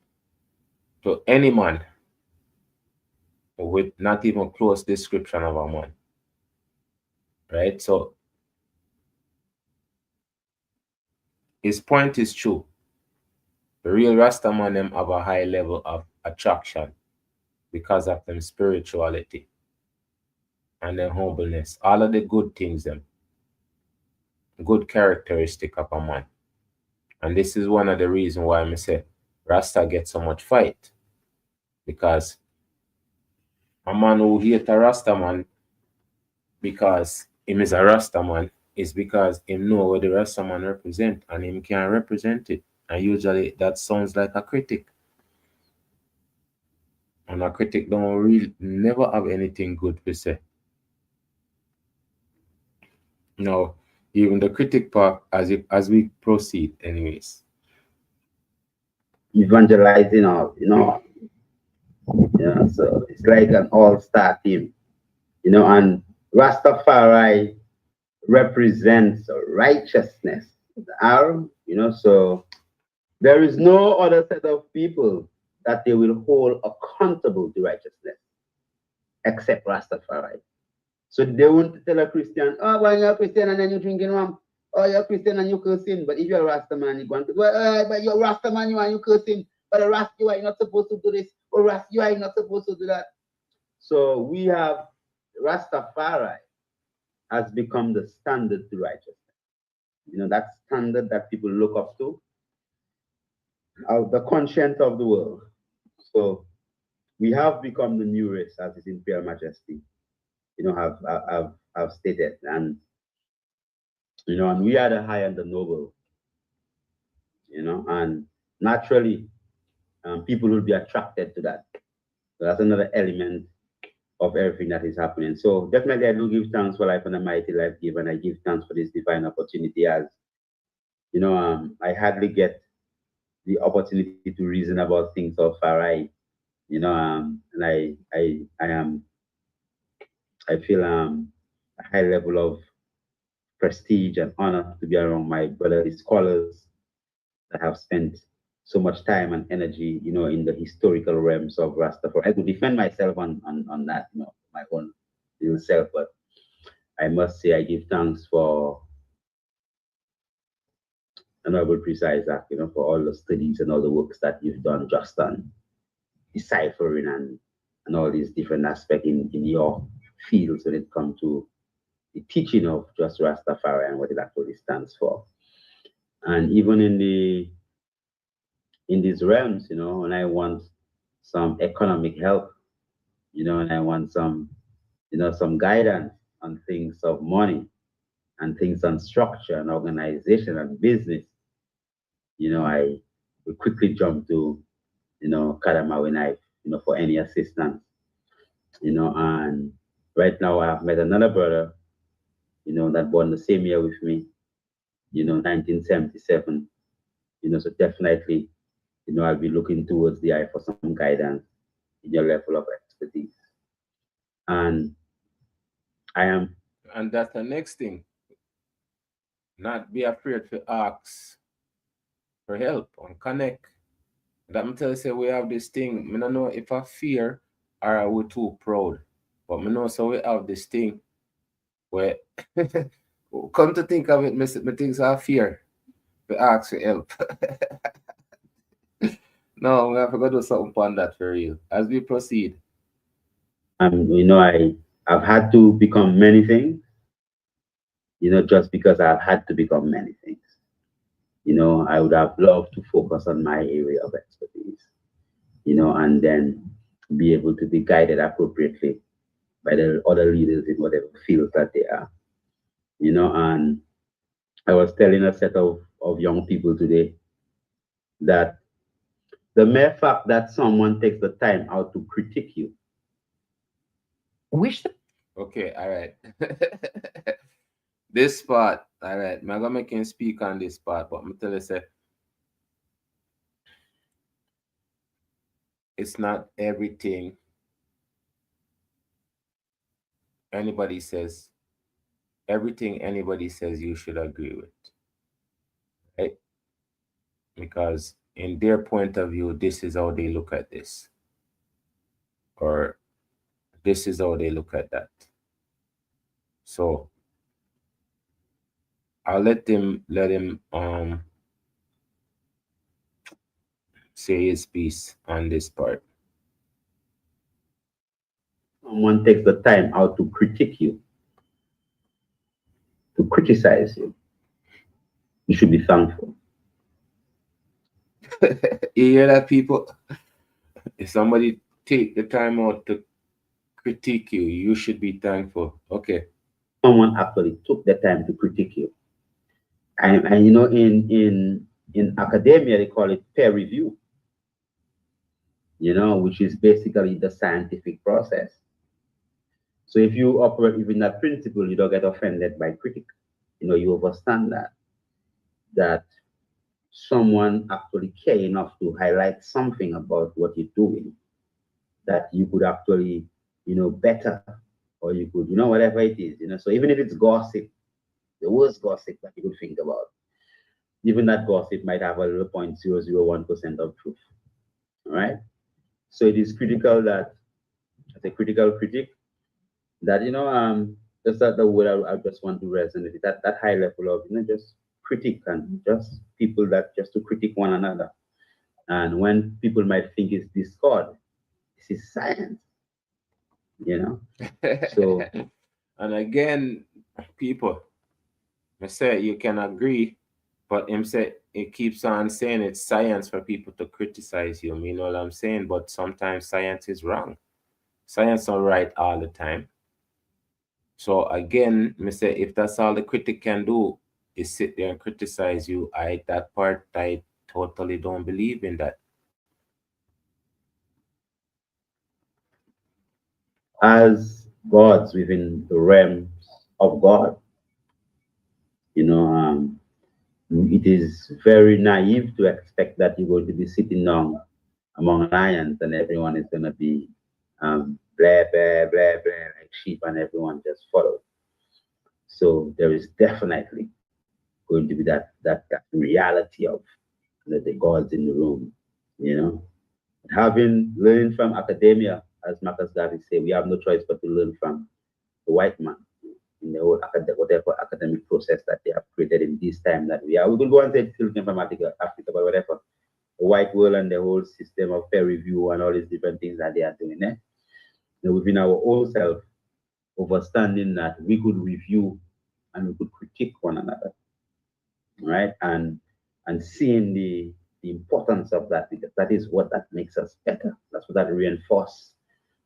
to any man, with not even close description of a man. Right? So his point is true. The real Rasta man them have a high level of attraction because of them spirituality and their humbleness. All of the good things, them good characteristic of a man. And this is one of the reasons why I say Rasta gets so much fight. Because a man who hate a Rasta man because him is a Rasta man is because him know what the Rasta man represent and him can represent it. And usually that sounds like a critic. And a critic don't really never have anything good to say. No, even the critic part as we proceed anyways. Evangelizing or, so it's like an all-star team, and Rastafari represents righteousness. So there is no other set of people that they will hold accountable to righteousness except Rastafari. So they won't tell a Christian, oh, well, you're a Christian and then you're drinking rum. Oh, you're a Christian and you're cursing. But if you're a Rasta man, you're going to, well, but you're a Rasta man, you are, you're cursing. But a Rasta, you are not supposed to do this. Or Rasta, you are not supposed to do that. So we have Rastafari has become the standard to righteousness. That standard that people look up to, the conscience of the world. So we have become the new race, as His Imperial Majesty, have stated, and and we are the high and the noble, and naturally, people will be attracted to that. So that's another element of everything that is happening. So definitely I do give thanks for life and the mighty life given. I give thanks for this divine opportunity as, I hardly get the opportunity to reason about things so far right. And I feel a high level of prestige and honor to be around my brotherly scholars that have spent so much time and energy, in the historical realms of Rastafari. I could defend myself on that, my own little self, but I must say I give thanks for Honorable Priest Isaac, for all the studies and all the works that you've done just on deciphering and all these different aspects in your fields when it comes to the teaching of just Rastafari and what it actually stands for. And even in these realms, when I want some economic help, and I want some guidance on things of money and things on structure and organization and business, I will quickly jump to, Kadamawi Knife, for any assistance, and right now I have met another brother, that born the same year with me, 1977, so definitely, I'll be looking towards the eye for some guidance in your level of expertise. And I am. And that's the next thing. Not be afraid to ask for help and connect. That me tell you, say we have this thing. I don't know if I fear or are we too proud. But me know so we have this thing where come to think of it, me things are fear to ask for help. No, we have to go do something on that for real. As we proceed. I've had to become many things, just because I've had to become many things. I would have loved to focus on my area of expertise, and then be able to be guided appropriately by the other leaders in whatever field that they are. And I was telling a set of young people today that the mere fact that someone takes the time out to critique you, Okay, all right. This part, all right. I'm gonna make him speak on this part, but I'm tell you, say, it's not everything anybody says. Everything anybody says you should agree with, right? Because in their point of view, this is how they look at this, or this is how they look at that. So I'll let him say his piece on this part. someone takes the time out to critique you, to criticize you, you should be thankful. You hear that, people? If somebody take the time out to critique you, you should be thankful. Okay. Someone actually took the time to critique you. And in academia, they call it peer review, which is basically the scientific process. So if you operate within that principle, you don't get offended by critics. You understand that someone actually care enough to highlight something about what you're doing that you could actually, better, or you could, whatever it is, So even if it's gossip, the worst gossip that you could think about, even that gossip might have a little 0.001% of truth. All right. So it is critical that, as a critical critic, that just that the word I just want to resonate with, that high level of just critique and just people that just to critique one another. And when people might think it's discord, this is science. So and again, people, I say you can agree, but him say it keeps on saying it's science for people to criticize you. You know what I'm saying? But sometimes science is wrong. Science not right all the time. So again, me say if that's all the critic can do is sit there and criticize you, that part I totally don't believe in that. as gods within the realms of God. You know, it is very naive to expect that you're going to be sitting down among lions and everyone is going to be blah, blah, blah, blah, like sheep and everyone just follows. So there is definitely going to be that reality of the gods in the room, you know. Having learned from academia, as Marcus Garvey say, we have no choice but to learn from the white man in the whole whatever academic process that they have created in this time that we are. We could go and say it's still came from Africa, but whatever. The white world and the whole system of peer review and all these different things that they are doing there. You know, within our own self, understanding that we could review and we could critique one another, right? And seeing the importance of that, because that is what that makes us better. That's what that reinforce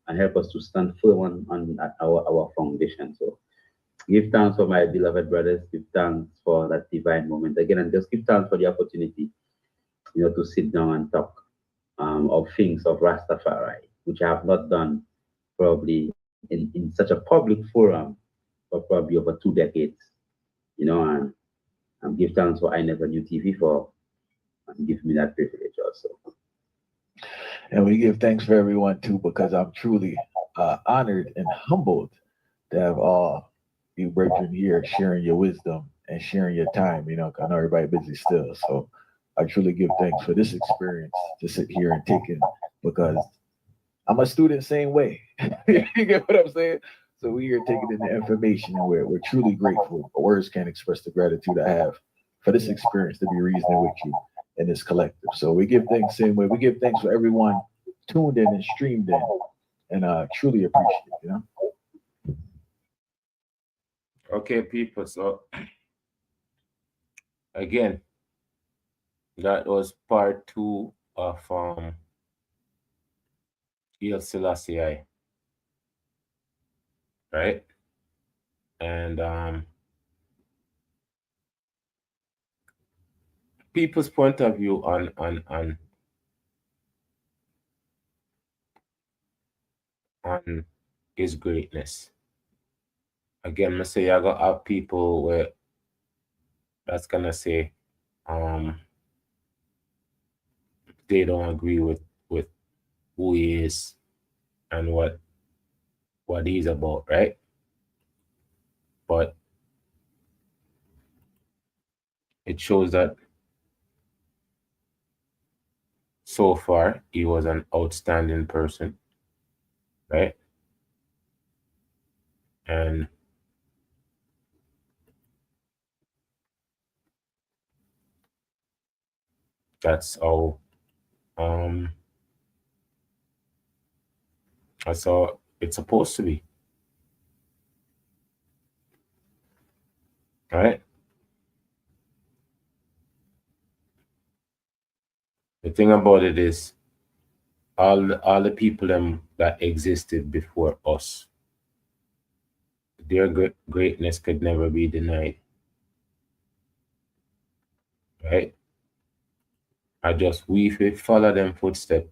and help us to stand firm on our foundation. So give thanks for my beloved brothers, give thanks for that divine moment again, and just give thanks for the opportunity, you know, to sit down and talk of things of Rastafari, which I have not done probably in such a public forum for probably over 2 decades, you know, and give thanks for I Never Knew TV for giving me that privilege also. And we give thanks for everyone too, because I'm truly honored and humbled to have all you brethren here sharing your wisdom and sharing your time. You know, I know everybody busy still, so I truly give thanks for this experience to sit here and take in, because I'm a student same way. You get what I'm saying? So we here taking in the information, and we're truly grateful. Words can't express the gratitude I have for this experience to be reasoning with you in this collective. So we give thanks same way. We give thanks for everyone tuned in and streamed in, and truly appreciate it, you know. Okay, people. So again, that was part 2 of Haile Selassie I, right? And people's point of view on his greatness. Again, I say I got have people where that's gonna say they don't agree with who he is and what he's about, right? But it shows that so far he was an outstanding person, right? And that's how it's supposed to be, right? The thing about it is all the people that existed before us, their greatness could never be denied, right? I just we follow them footsteps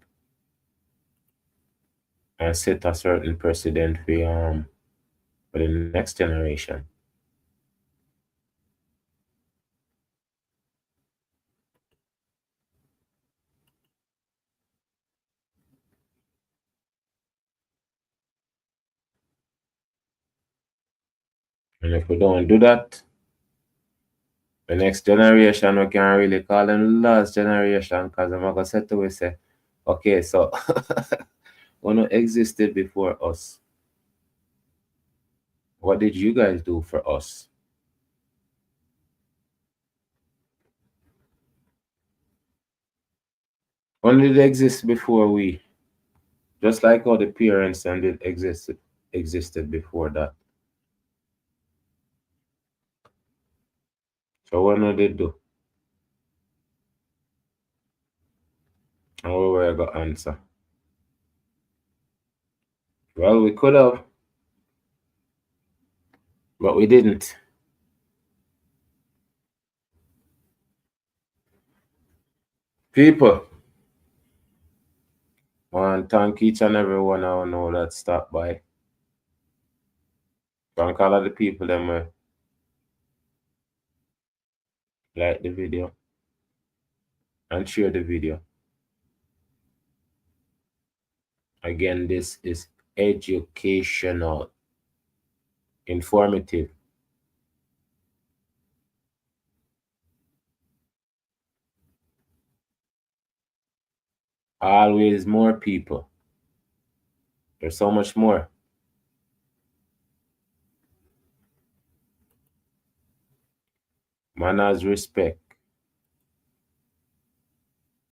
and set a certain precedent for the next generation. And if we don't do that, the next generation we can really call them the last generation, because I'm gonna say to we say, okay, so when it existed before us, what did you guys do for us? When did it exist before we? Just like how the parents and it existed before that. So what did they do? And what were the answer? Well, we could have, but we didn't. People, I want to thank each and every one I know that stopped by. Thank all of the people that like the video and share the video. Again, this is educational, informative. Always more people. There's so much more. Manners, respect.